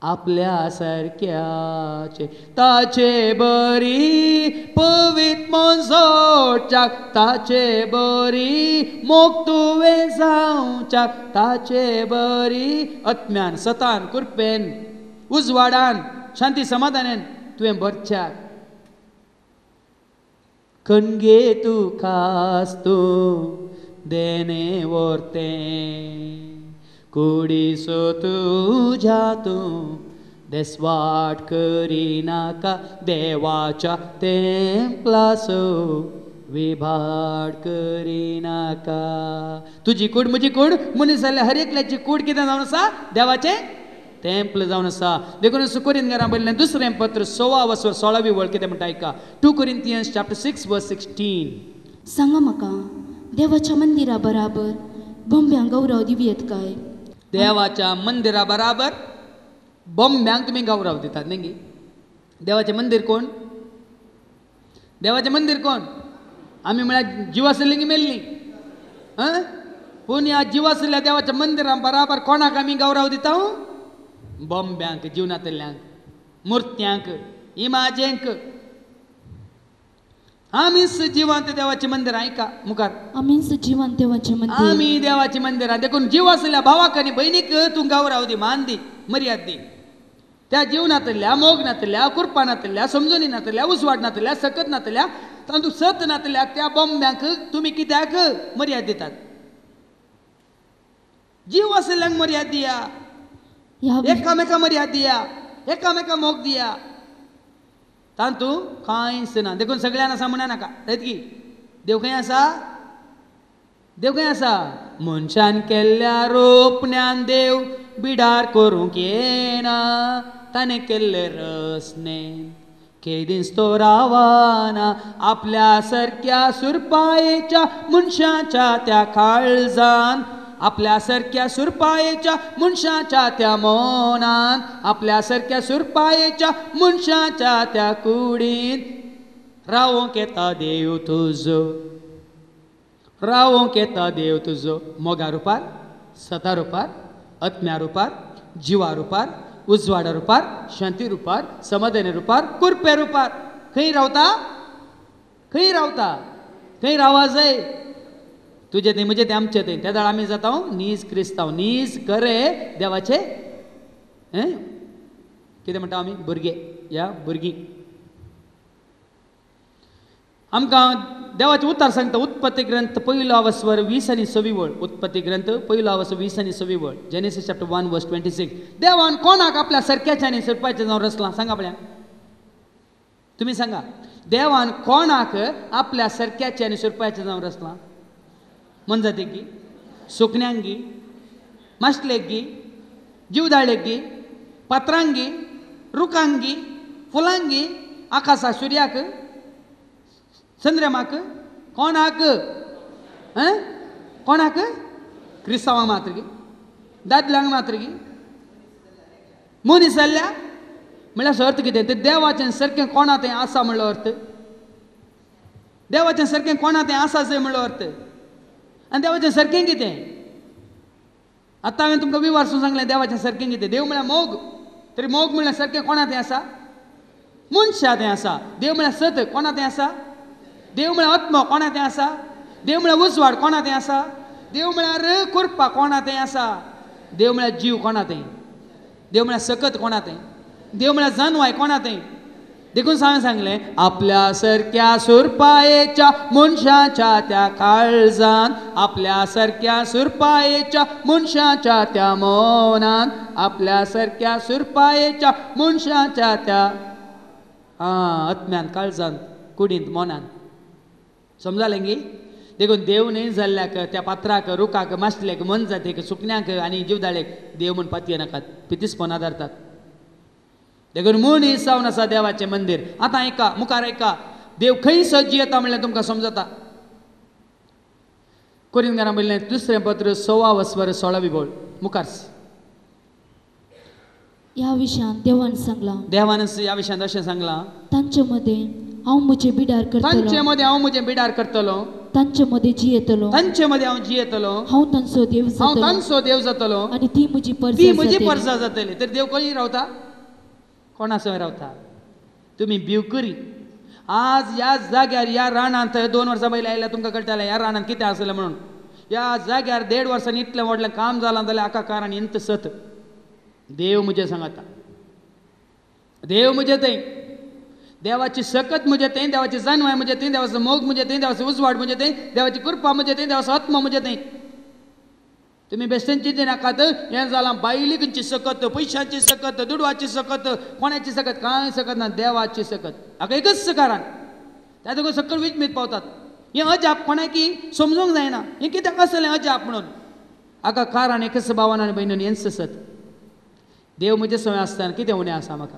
आपल्या सारक्याचे, ताचे बरी पवित्र मन सोडच्याक, ताचे बरी मोग तुवें जावच्याक, ताचे बरी आत्म्यान, सतान, कृपेन, उजवाडान, शांती समाधानान तुवें भरच्याक. कणगे तू खास तू देणे वर्ते, कुडीसो तुझ्या तू देसवाट करी नाका, देवाच्या तेंपलासो विभाड करी नाका. तुजी कूड म्हजी कूड मनीस जाल्यार हर एकल्याची कूड कितें जावन आसा? देवाचें तेंपल जावन आसा. देखून कोरिंथीकारां बरयलें दुसरें पत्र 6 वचवर 16 वळ कितें म्हणटा आयका. 2 Corinthians chapter 6 verse 16. सांगा म्हाका, देवाच्या मंदिरा बराबर बोंब्यांक गौरव दिवयेत काय? देवाच्या मंदिरा बराबर बोंब्यांक तुम्ही गौरव दितात न्ही. देवाचें मंदिर कोण? देवाचें मंदिर कोण? आमी म्हळ्यार जीव आसली की मेल्ली. पूण ह्या जीव आसल्या देवाच्या मंदिरा बराबर कोणाक आमी गौरव दिता? बोंब्यांक, जिवनांतल्यांक, मुर्त्यांक, इमाजेंक. आमीच जिवंत देवाचे मंदिर. ऐका मुखार, आमीच जिवंत देवाचे मंदिर. आमी देवाची मंदिरां. देखून जीव आसल्या भावाक आनी भयणीक तूं गौरव दी, मान दी, मर्याद दी. त्या जिवनांतल्या, मोगनांतल्या, कुरपानांतल्या, समजुनीनांतल्या, उजवाडनांतल्या, सकतनांतल्या, तातूंत सतनांतल्या त्या बोंब्यांक तुमी कित्याक मर्याद दितात? जीव आसल्यांक मर्याद दिया, एकामेका मर्याद दिया, एकामेका मोग दिया. तांतू कांयच ना. देखून सगळ्यान आसा म्हणा नाका. की देव खंय आसा? देव खंय आसा? मनशान केल्ल्या रोपण्यान देव बिडार करूंक येना. ताणें केल्ले रचनेन केदींच तो रावाना. आपल्या सारक्या सुरपायेच्या मनशाच्या त्या काळजान, आपल्या सारक्या सुरपायेच्या मनशाच्या त्या मोनान, आपल्या सारक्या सुरपायेच्या मनशाच्या त्या कुडीन रावोंक येता देव तुजो. रावोंक येता देव तुजो. मोगा रुपार, सता रुपार, आत्म्या रुपार, जिवा रुपार, उजवाडा रुपार, शांती रुपार, समाधान रुपार, कुरपे रुपार. खंय रावता? खंय रावता? खंय रावा जाय? तुझे ते म्हणजे ते आमचे ते. त्या दाळ आमी जाता नीज क्रिस्तांव, नीज करे देवाचे कितें म्हणटा आमी? भुरगे, या भुरगीं. आमकां देवाचें उतर सांगता. उत्पत्ती ग्रंथ 1 वचवर 20 आनी 26 वळ. उत्पत्ती ग्रंथ 1 वचवर 20 आनी 26 वळ. Genesis chapter 1 verse 26. देवान कोणाक आपल्या सारक्याच्या आनी सुरपाच्या जावन रचलां? सांगा पळया, तुम्ही सांगा. देवान कोणाक आपल्या सारक्याच्या आनी सुरपाच्या जावन रचलां? मनजातीक गी, सुकण्यांक गी, माशलेक गी, जीवदाळेक गी, पात्रांक गी, रुखांक गी, फुलांक गी, आकाशा सूर्याक, चंद्रमाक, कोणाक? कोणाक? क्रिस्तावांक मात्र गी, दादल्यांक मात्र गी, मनीस जाल्ल्या म्हळ्यार अर्थ कितें? ते देवाचें सारकें कोणा तें आसा म्हणलो अर्थ. देवाचें सारकें कोणा तें आसा जंय म्हणलो अर्थ. आनी देवाचें सारकें कितें? आता हांवें तुमकां विवारसून सांगलें देवाच्या सारकें कितें. देव म्हळ्यार मोग, तरी मोग म्हळ्यार सारकें कोणा तें आसा? मनशा तें आसा. देव म्हळ्यार सत कोणा तें आसा? देव म्हळ्यार आत्मा कोणा तें आसा? देव म्हळ्यार उजवाड कोणा तें आसा? देव म्हळ्यार करपा कोणा तें आसा? देव म्हळ्यार जीव कोणा तें? देव म्हळ्यार सकत कोणा तें? देव म्हळ्यार जानवाय कोणा तें? देखून हांवें सांगलें आपल्या सारक्या सुरपायेच्या मनशाच्या त्या काळजान, आपल्या सारक्या सुरपायेच्या मनशाच्या त्या मनान, आपल्या सारक्या सुरपायेच्या मनशाच्या त्या आत्म्यान, काळजान, कुडींत, मनान. समजालें गी? देखून देव न्ही जाल्ल्याक त्या पात्राक, रुखाक, माशलेक, मनजातीक, सुकण्याक आनी जीवदाळेक देव म्हूण पातये नाकात, पितीसपण आदारतात. देखून मनीस जावन आसा देवाचें मंदीर. आतां ऐका, मुखार ऐका, देव खंय सज्ज येता म्हणल्यार तुमकां समजता. कोरिंथांकां बरयलें 2 पत्र 6 बोळ मुखार. ह्या विशयान देवान सांगलां, देवान ह्या विशयान अशें सांगलां, तांचे मदें हांव म्हजें बिडार तांचे करतलो, मदें हांव म्हजें बिडार करतलो, तांचे मदें जियेतलो, तांचे मदें हांव जियेतलो, हांव तांचो देव हांव जातलो, तांचो देव जातलो आनी ती म्हजी ती परजा म्हजी जातली. परजा जातली. तर देव खंय रावता? कोणा सवय रावता? तुमी भिवकरी. आज ह्या जाग्यार, ह्या रानांत 2 वर्सां पयलीं आयल्यार तुमकां कळटलें ह्या रानांत कितें आसलें म्हणून. ह्या जाग्यार 1.5 वर्सांनी इतलें व्हडलें काम जालां जाल्यार हाका कारण इंत सत. देव म्हजें सांगता, देव म्हजें थंय, देवाची सकत म्हजें थंय, देवाची जानवाय म्हजें थंय, देवाचो मोग म्हजें थंय, देवाचो उजवाड म्हजें थंय, देवाची कृपा म्हजें थंय, देवाचो आत्मा म्हजें थंय. तुमी बेश्टेन चिंतें नाकात हें जालां बायलीची सकत, पयशांची सकत, दुडवाची सकत, कोणाची सकत, कांय सकत ना, देवाची सकत. हाका एकच कारण, त्या देखून सकल विचमीत पावतात. हें अजाप कोणाकी समजूंक जायना, हें कित्याक आसलें अजाप म्हणून. हाका कारण एकच भावान आनी भयणीन, हें सत. देव म्हजे सवय आसतना कितें उणें आसा म्हाका?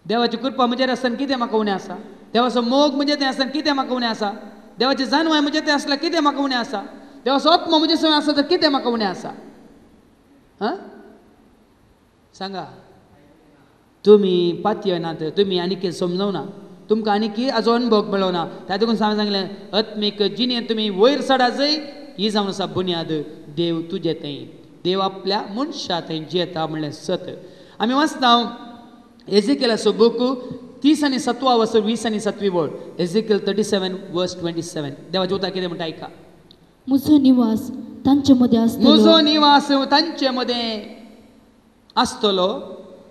देवाची कृपा म्हजेर आसतना कितें म्हाका उणें आसा? देवाचो मोग म्हजे थंय आसतना कितें म्हाका उणें आसा? देवाची जानवाय म्हजे थंय आसल्यार कितें म्हाका उणें आसा? देवाचो आत्मा म्हजे सवय आसा तर कितें म्हाका उणें आसा? सांगा. तुमी पातये नात, तुमी आनी कितें समजवना, तुमकां आनी की हाजो अनुभव मेळोना. त्या देखून हांवें सांगलें आत्मीक जिणेंत तुमी वयर चडा जंय, ही जावन आसा बुन्याद. देव तुजे थंय, देव आपल्या मनशा थंय जियेता म्हणलें सत. आमी वाचता एझेकियलाचो बूक 30 आनी 7 वर्स 20 आनी 7 बोळ. एझेकियल 37 वर्स 27. देवाचें उतर कितें म्हणटा ऐका. म्हजो निवास तांचे मदें आसतलो, म्हजो निवास तांचे मदें आसतलो,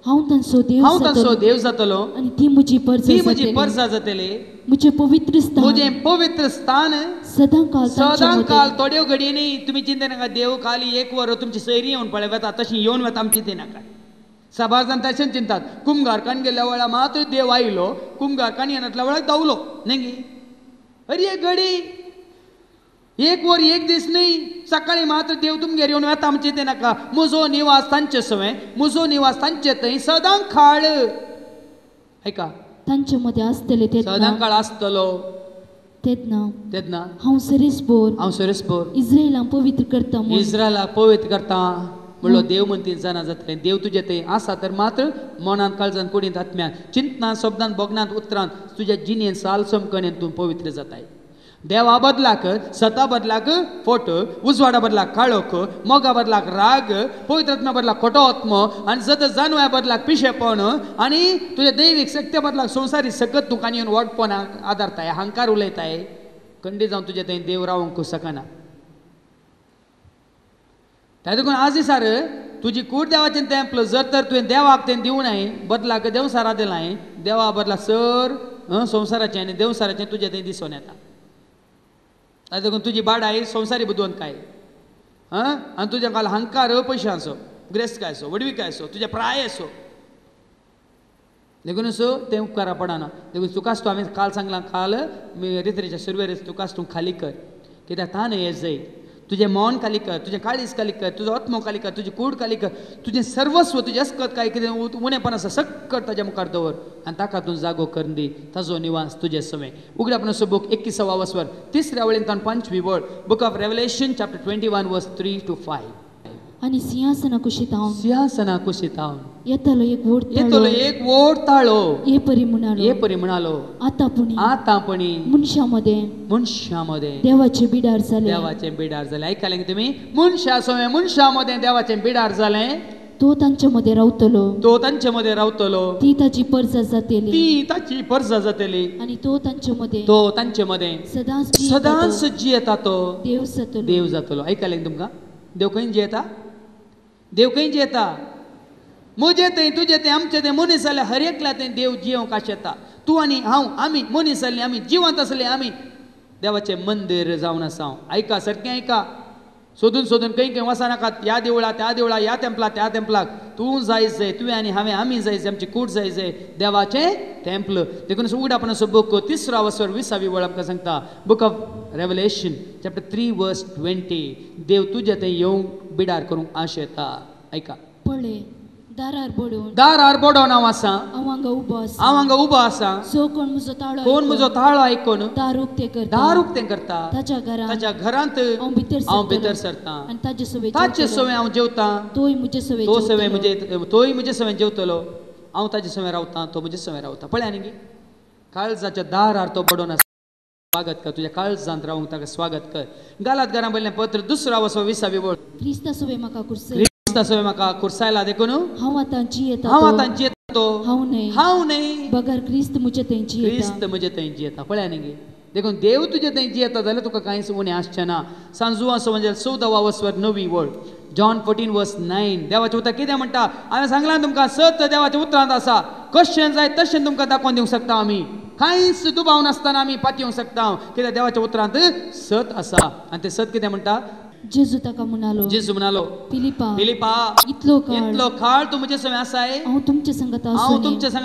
हांव तांचो देव जातलो आनी ती म्हजी ती म्हजी परजा परजा जातली. म्हजें पवित्र स्थान, म्हजें पवित्र स्थान सदां काल. थोड्यो घडयेनी तुमी चिंते नाका, देव खाली 1 वर तुमची सैरी येवन पळय वता, तशी येवन वता आमी चिंते नाका. साबार जाण तशें चिंतात. कुंभारकान गेल्या वेळार मात्र देव आयलो, कुंभारकान येनातल्या वेळार धांवलो न्ही. अरे घडी 1 वर 1 दीस न्ही, सकाळी मात्र देव तुमगेर येवन वता आमी चिंते नाका. म्हजो निवास तांचे सवय, म्हजो निवास तांचे थंय सदां काळ. ऐका, तांचे मदें आसतले सदां काळ आसतलो तेन्ना हांव सरेस्पोर इस्रायेलाक पवित्र करता, इस्रायलाक पवित्र करता म्हणलो देव म्हणटी जाणा जातलें. देव तुजे थंय आसा तर मात्र मनांत, काळजांत, कुडींत, आत्म्यान, चिंतनांत, शब्दांत, बोगनांत, उतरांत, तुज्या जिणेंत, साल समकणेंत तूं पवित्र जाताय. देवा बदलाक सता बदलाक फोट, उजवाडा बदलाक काळोख, मोगा बदलाक राग, पवित्रात्म्या बदलाक खोटो आत्मो, आनी जत जानव्या बदलाक पिशेपण, आनी तुज्या दैवीक शक्ती बदलाक संवसारी सकत तुका येवन वडपणाक आदारताय, अहंकार उलयताय. खंडी जावन तुजे थंय देव रावंक सकना. त्या देखून आज दिसार तुजी कूड देवाचें तेंपल जर तर तुवें देवाक तें दिवं नाय, बदलाक देवसारा दिलाय, देवा बदला सर संवसाराचें आनी देवसाराचें तुजें थंय दिसून येता. ताका देखून तुजी बाडाय संवसारी बुदवंत काय, आनी तुज्या काल अहंकार पयशांचो, ग्रेस्तकायचो, वडविकायचो, तुज्या प्रायेचो. देखून तें उपकारा पडना. देखून तुकाच तूं हांवें काल सांगलां, काल रित्रेच्या सुरवेरेच तुकाच तूं खाली कर, कित्याक तान हें जय. तुजें मन खाली कर, तुजें काळीज खाली कर, तुजो आत्मो खाली कर, तुजी कूड खाली कर, तुजें सर्वस्व, तुजें अस्कत काय कितें उणेंपण आसा सक्कट ताज्या मुखार दवर आनी ताका तूं जागो करून दी. ताजो निवास तुजे सवय. उगडापणाचो बूक 21 वस्वर 3 वळेंतल्यान 5 वळ. बूक ऑफ रेवलेशन चॅप्टर 21 वर्स 3 to 5. आनी सिंहासना कुशीत हांव येतलो एक वोट येतलो एक वोट ताळो ये परी म्हणालो ये परी म्हणालो आता पणी मुनशामध्ये देवाचे बिडार झाले देवाचे बिडार झाले. ऐकायला तुम्ही मुनशामध्ये देवाचे बिडार झाले. तो तांच्या मध्ये रावतलो ती ताची परजा जातली आणि तो तांच्या मध्ये सदांच जियेता तो देव जातलो. ऐकायला तुमका देव खंय जियेता मुजे ते तुझे ते आमचे ते मनीस जाले हर एकला ते देव जिव काश येता. तू आणि हांव आमी मनीस जाल्ले आमी जिवंत असले आमी देवाचे मंदिर जावन आसा. ऐका सारकें ऐका सोदून खंय वसा नाकात. या देवळा त्या देवळा या टेंपलाक तूं जायचंय तुवें आनी हांवें आमी जायचंय आमची कूट जायचंय देवाचे टेंपल. देखून उगडापणाचो बूक 3 वचर 20 वळ आमकां सांगता. बूक ऑफ रेवलेशन चॅप्टर 3 वर्स 20 देव तुजे थंय येवंक बिडार करूंक आश येता. ऐका पळय दारार बडोवन हांव आसा हांव हांगा उबो आसा. सो कोण म्हजो ताळो आयकून दार उक्ते करता ताच्या घरांत हांव भितर सरता आनी ताचे सवे हांव जेवता तोय म्हजे सवे जेवतलो. हांव ताचे सवे रावता तो म्हजे सवे रावता. पळय न्ही काळजाच्या दारार तो बडोवन आसा. स्वागत कर तुझ्या काळजांत रावंक ताका स्वागत कर. गालात घरां बयलें पत्र 2 वचो 20 वळ क्रिस्ता सवे म्हाका कुर्सायला देखून हांव आतां जियेता हांव न्ही बगर क्रिस्त म्हजे थंय जियेता. पळय न्ही देखून देव तुजे थंय जियेता जाल्यार तुका कांयच उणें आसचें ना. सांजुवांचो म्हणजे 14 वचर 9 वळ जॉन 14 वर्स 9 देवाचें उतर कितें म्हणटा. हांवें सांगलां तुमकां सत देवाच्या उतरांत आसा. कशें जाय तशें तुमकां दाखोवन दिवंक शकता आमी. कांयच दुबाव नासतना आमी पातयेवंक शकता कित्याक देवाच्या उतरांत सत आसा. आनी ते सत कितें म्हणटा. जेजू म्हणालो फिलिपा इतलो काळ तूं म्हजे सवे आसाय हांव तुमचे संगत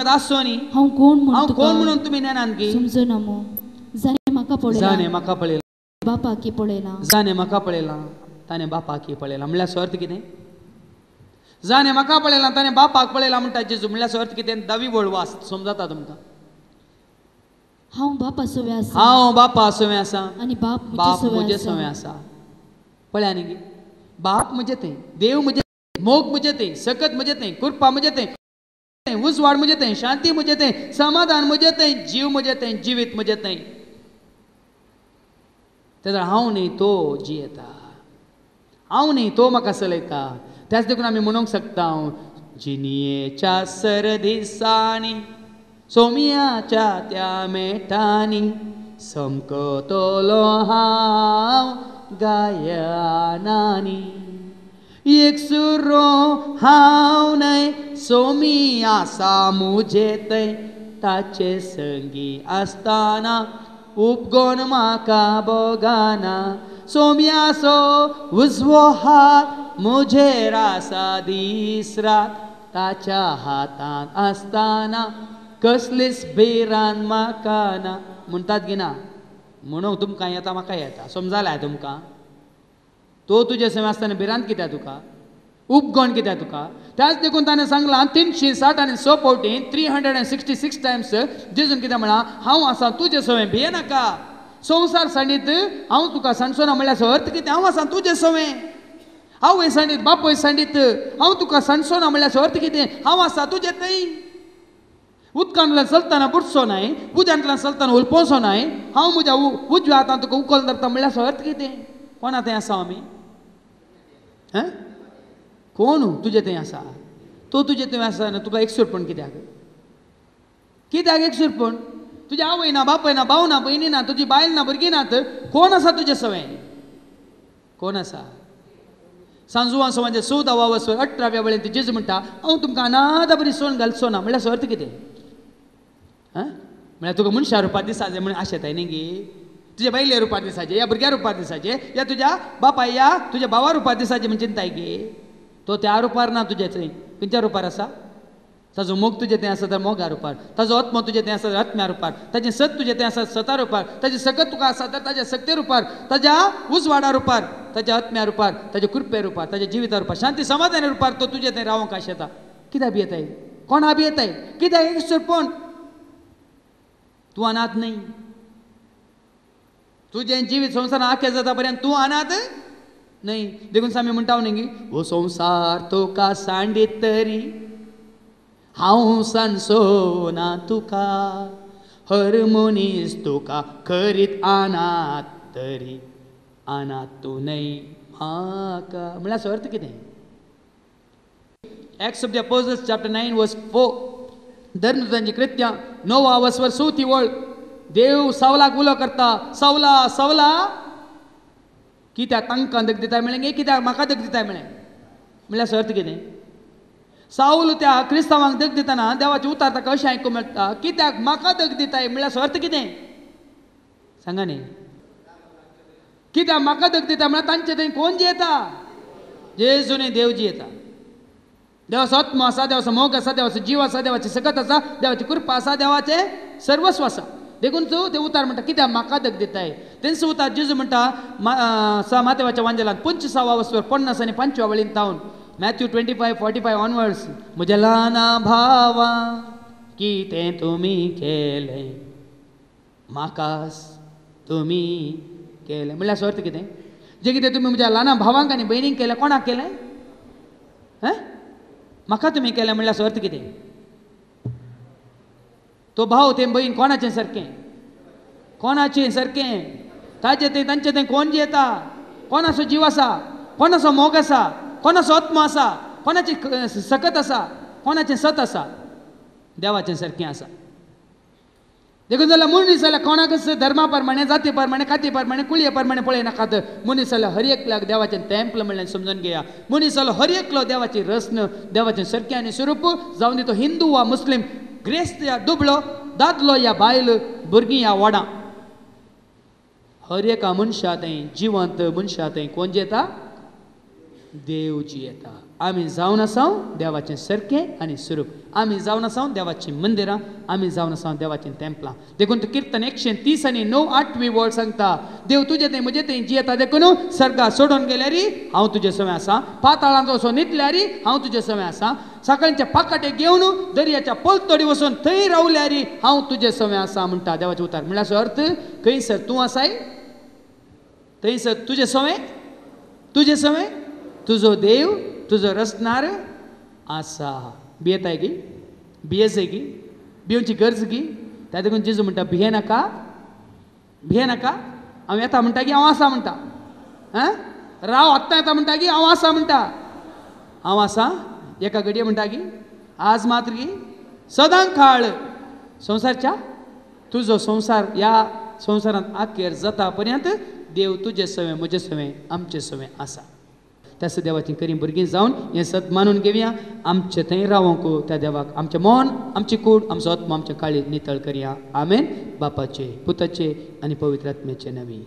आसो न्ही हांव कोण म्हणून तुमी नेनान गे समजना मो जाणे म्हाका पळयला बापाकी पळयला जाणे म्हाका पळयला ताणें बापाकी पळयला. म्हणल्यार अर्थ कितें. जाणे म्हाका पळयला ताणें बापाक पळयला म्हणटा जेजू. म्हणल्यार अर्थ कितें. 10 वळ वास समजता तुमकां. हांव बापा सवे आसा आनी बाप म्हजे सवे आसा. पळया न्ही बाप म्हजे तें देव म्हजे मोग म्हजे तें सकत म्हजे तें कृपा म्हजे तें उजवाड म्हजे तें शांती म्हजे तें समाधान म्हजे तें जीव म्हजे तें जिवीत म्हजे तें. तेन्ना हांव न्ही तो जियेता. हांव न्ही तो म्हाका चलयता. त्याच देखून आमी म्हणूंक शकता जिनियेच्या सरदिसांनी सोमयाच्या त्या मेठांनी समकतलो हांव गायनानी. एक सुरो हांव न्हय सोमी आसा मुजे थंय ताचे संगी आसतना उपगोन म्हाका बोगाना. सोम्याचो उजवो हात मुजेर आसा दीस रात ताच्या हातांत आसतना कसलीच भिरांत म्हाका ना. म्हणटात गी ना म्हणून तुमकां येता म्हाका येता. समजाल्या तुमकां. तो तुजे सवे आसतना भिरांत कित्याक तुका उपगण कित्याक तुका. त्याच देखून ताणें सांगलां 360 आनी 6 फावटी 366 टायम्स जेजून कितें म्हणा हांव आसा तुजे सवे भिये नाका. संवसार सांडीत हांव तुका सांडचो म्हणल्यार अर्थ कितें. हांव आसा तुजे सवे. हांव सांडीत बापूय सांडीत हांव तुका सांडचो ना म्हणल्यार अर्थ कितें. हांव आसा तुजे थंय. उदकांतल्यान चलतना बुडचो न्हय उज्यांतल्यान चलतना उलपोवचो न्हय. हांव म्हज्या उजव्या हातान तुका उखल धरता म्हणल्यार अर्थ कितें. कोणा थंय आसा आमी. कोण तुजे थंय आसा. तो तुजे थंय आसा तुका एकसुरपण कित्याक एकसुरपण. तुजी आवय ना बापय ना भाव ना भयणी ना तुजी बायल ना भुरगीं नात. कोण आसा तुजे सवे. कोण आसा. सांजुवांचो म्हणजे 14 वचर 18 वळेन जेजू म्हणटा हांव तुमकां अनाथ बरी सोन घालचो ना म्हणल्यार अर्थ कितें. म्हणल्यार तुका मनशा रुपांत दिसाचे म्हण आशेताय न्ही गे. तुज्या बायले रुपांत दिसाचे या भुरग्या रुपांत दिसाचे या तुज्या बापाय या तुज्या भावा रुपांत दिसाचे म्हणजे चिंताय गे. तो त्या रुपार ना तुजे थंय. खंयच्या रुपार आसा. ताजो मोग तुजे थंय आसा जाल्यार मोगा रुपार. ताजो आत्मो तुजे थंय आसा जाल्यार आत्म्या रुपार. ताजें सत तुजे थंय आसा सता रुपार. ताजें सकत तुका आसा तर ताज्या सक्ते रुपार. ताज्या उजवाडा रुपार. ताज्या आत्म्या रुपार. ताज्या कृपे रुपार. ताज्या जिविता रुपार. शांती समाधाना रुपार तो तुजे थंय रावंक आश येता. कित्याक भियेताय. कोणा भियेताय. कित्याक एक सुरपण. तूं अनाथ न्हय. तुजें जिवीत संवसारान आख्या जाता पर्यंत तूं अनाथ न्हय. देखून आमी म्हणटा न्ही हो संवसार तुका सांडीत तरी हांव सांसोना तुका हर मनीस तुका करीत आनात तरी आनात तूं न्हय म्हाका म्हळ्यार हाचो अर्थ कितें Acts of the Apostles chapter 9 verse 4 धर्मदूतांची कृत्यां 9 वर्सवर 7 वळ देव सावलाक उलो करता सावला सावला कित्याक तांकां दग दिताय म्हळें कित्याक म्हाका दग दिताय म्हळें म्हळ्यार हाचो अर्थ कितें साऊल त्या क्रिस्तांवांक दग दितना देवाचे उतार ताका अशें आयकूंक मेळटा कित्याक म्हाका दग दिताय म्हळ्यार हाचो अर्थ कितें सांगा न्ही कित्याक म्हाका दग दिता म्हळ्यार तांचे थंय कोण जियेता जेजून देव जियेता देवाचो आत्मा आसा देवाचो मोग आसा देवाचो जीव आसा देवाची सकत आसा देवाची कृपा आसा देवाचे सर्वस्व आसा देखून ते उतार म्हणटा कित्याक म्हाका दग दिताय तेंचो उतार जेजू म्हणटा मातेवाच्या वांजेलांत 25 वर्सवर 50 आनी 5 वळीन तावन Matthew 25:45 ऑनवर्ड्स म्हज्या ल्हाना भावा कितें तुमी केलें म्हाकाच तुमी केलें म्हळ्यार हाचो अर्थ कितें जें कितें तुमी म्हज्या ल्हाना भावांक आनी भयणींक केलें कोणाक केलें म्हाका तुमी केलें म्हळ्यार हाचो अर्थ कितें तो भाव ते भयण कोणाचें सारकें कोणाचें सारकें ताचे थंय तांचे थंय कोण जियेता कोणाचो जीव आसा कोणाचो मोग आसा कोणाचो आत्मा आसा कोणाची सकत आसा कोणाचें सत आसा देवाचें सारकें आसा देखून जाल्यार मनीस जाल्यार कोणाकच धर्मा प्रमाणे जाती प्रमाणे खाती प्रमाणे कुळये प्रमाणे पळयनाकात मनीस जाल्यार हर एकल्याक देवाचें तेंपल म्हणल्यार समजून घेया मनीस जालो हर एकलो देवाची रस्न देवाचें सारकें आनी स्वरूप जावन दी तो हिंदू वा मुस्लीम ग्रेस्त या दुबळो दादलो या बायल भुरगीं या व्हडां हर एका मनशा थंय जिवंत मनशा थंय कोण जियेता देव जियेता आमी जावन आसाव देवाचें सारकें आनी स्वरूप आमी जावन आसाव देवाचीं मंदिरां आमी जावन आसाव देवाचीं तेंपलां देखून किर्तन 130 आनी 9-8 वळ सांगता देव तुजे थंय म्हजे थंय जियेता देखून सर्गा सोडून गेल्यारी हांव तुजे सवय आसा पाताळांचो असो न्हिदल्यारी हांव तुजे सवय आसा सकाळचे पाकाटे घेवन दर्याच्या पलतडी वचून थंय रावल्यारी हांव तुजे सवय आसा म्हणटा देवाचे उतार म्हळ्यार हाचो अर्थ खंयसर तूं आसाय थंयसर तुजे सवय तुजो देव तुजो रचणार आसा भियेताय गी भियेसय गी भियोवची गरज गी त्या देखून जेजू म्हणटा भिये नाका हांव येता म्हणटा की हांव आसा म्हणटा राव आत्तां येता म्हणटा की हांव आसा म्हणटा हांव आसा एका घडये म्हणटा की आज मात्र गी सदां काळ संवसारच्या तुजो संवसार ह्या संवसारांत आखेर जाता पर्यंत देव तुजे सवय म्हजे सवय आमचे सवय आसा त्यास देवाची करी भुरगीं जावन हें सत मानून घेवया आमचे थंय रावोंक त्या देवाक आमचें मन आमची कूड आमचो आत्मा आमच्या काळी नितळ करया आमेन बापाचे पुताचे आनी पवित्र आत्म्याचे नवी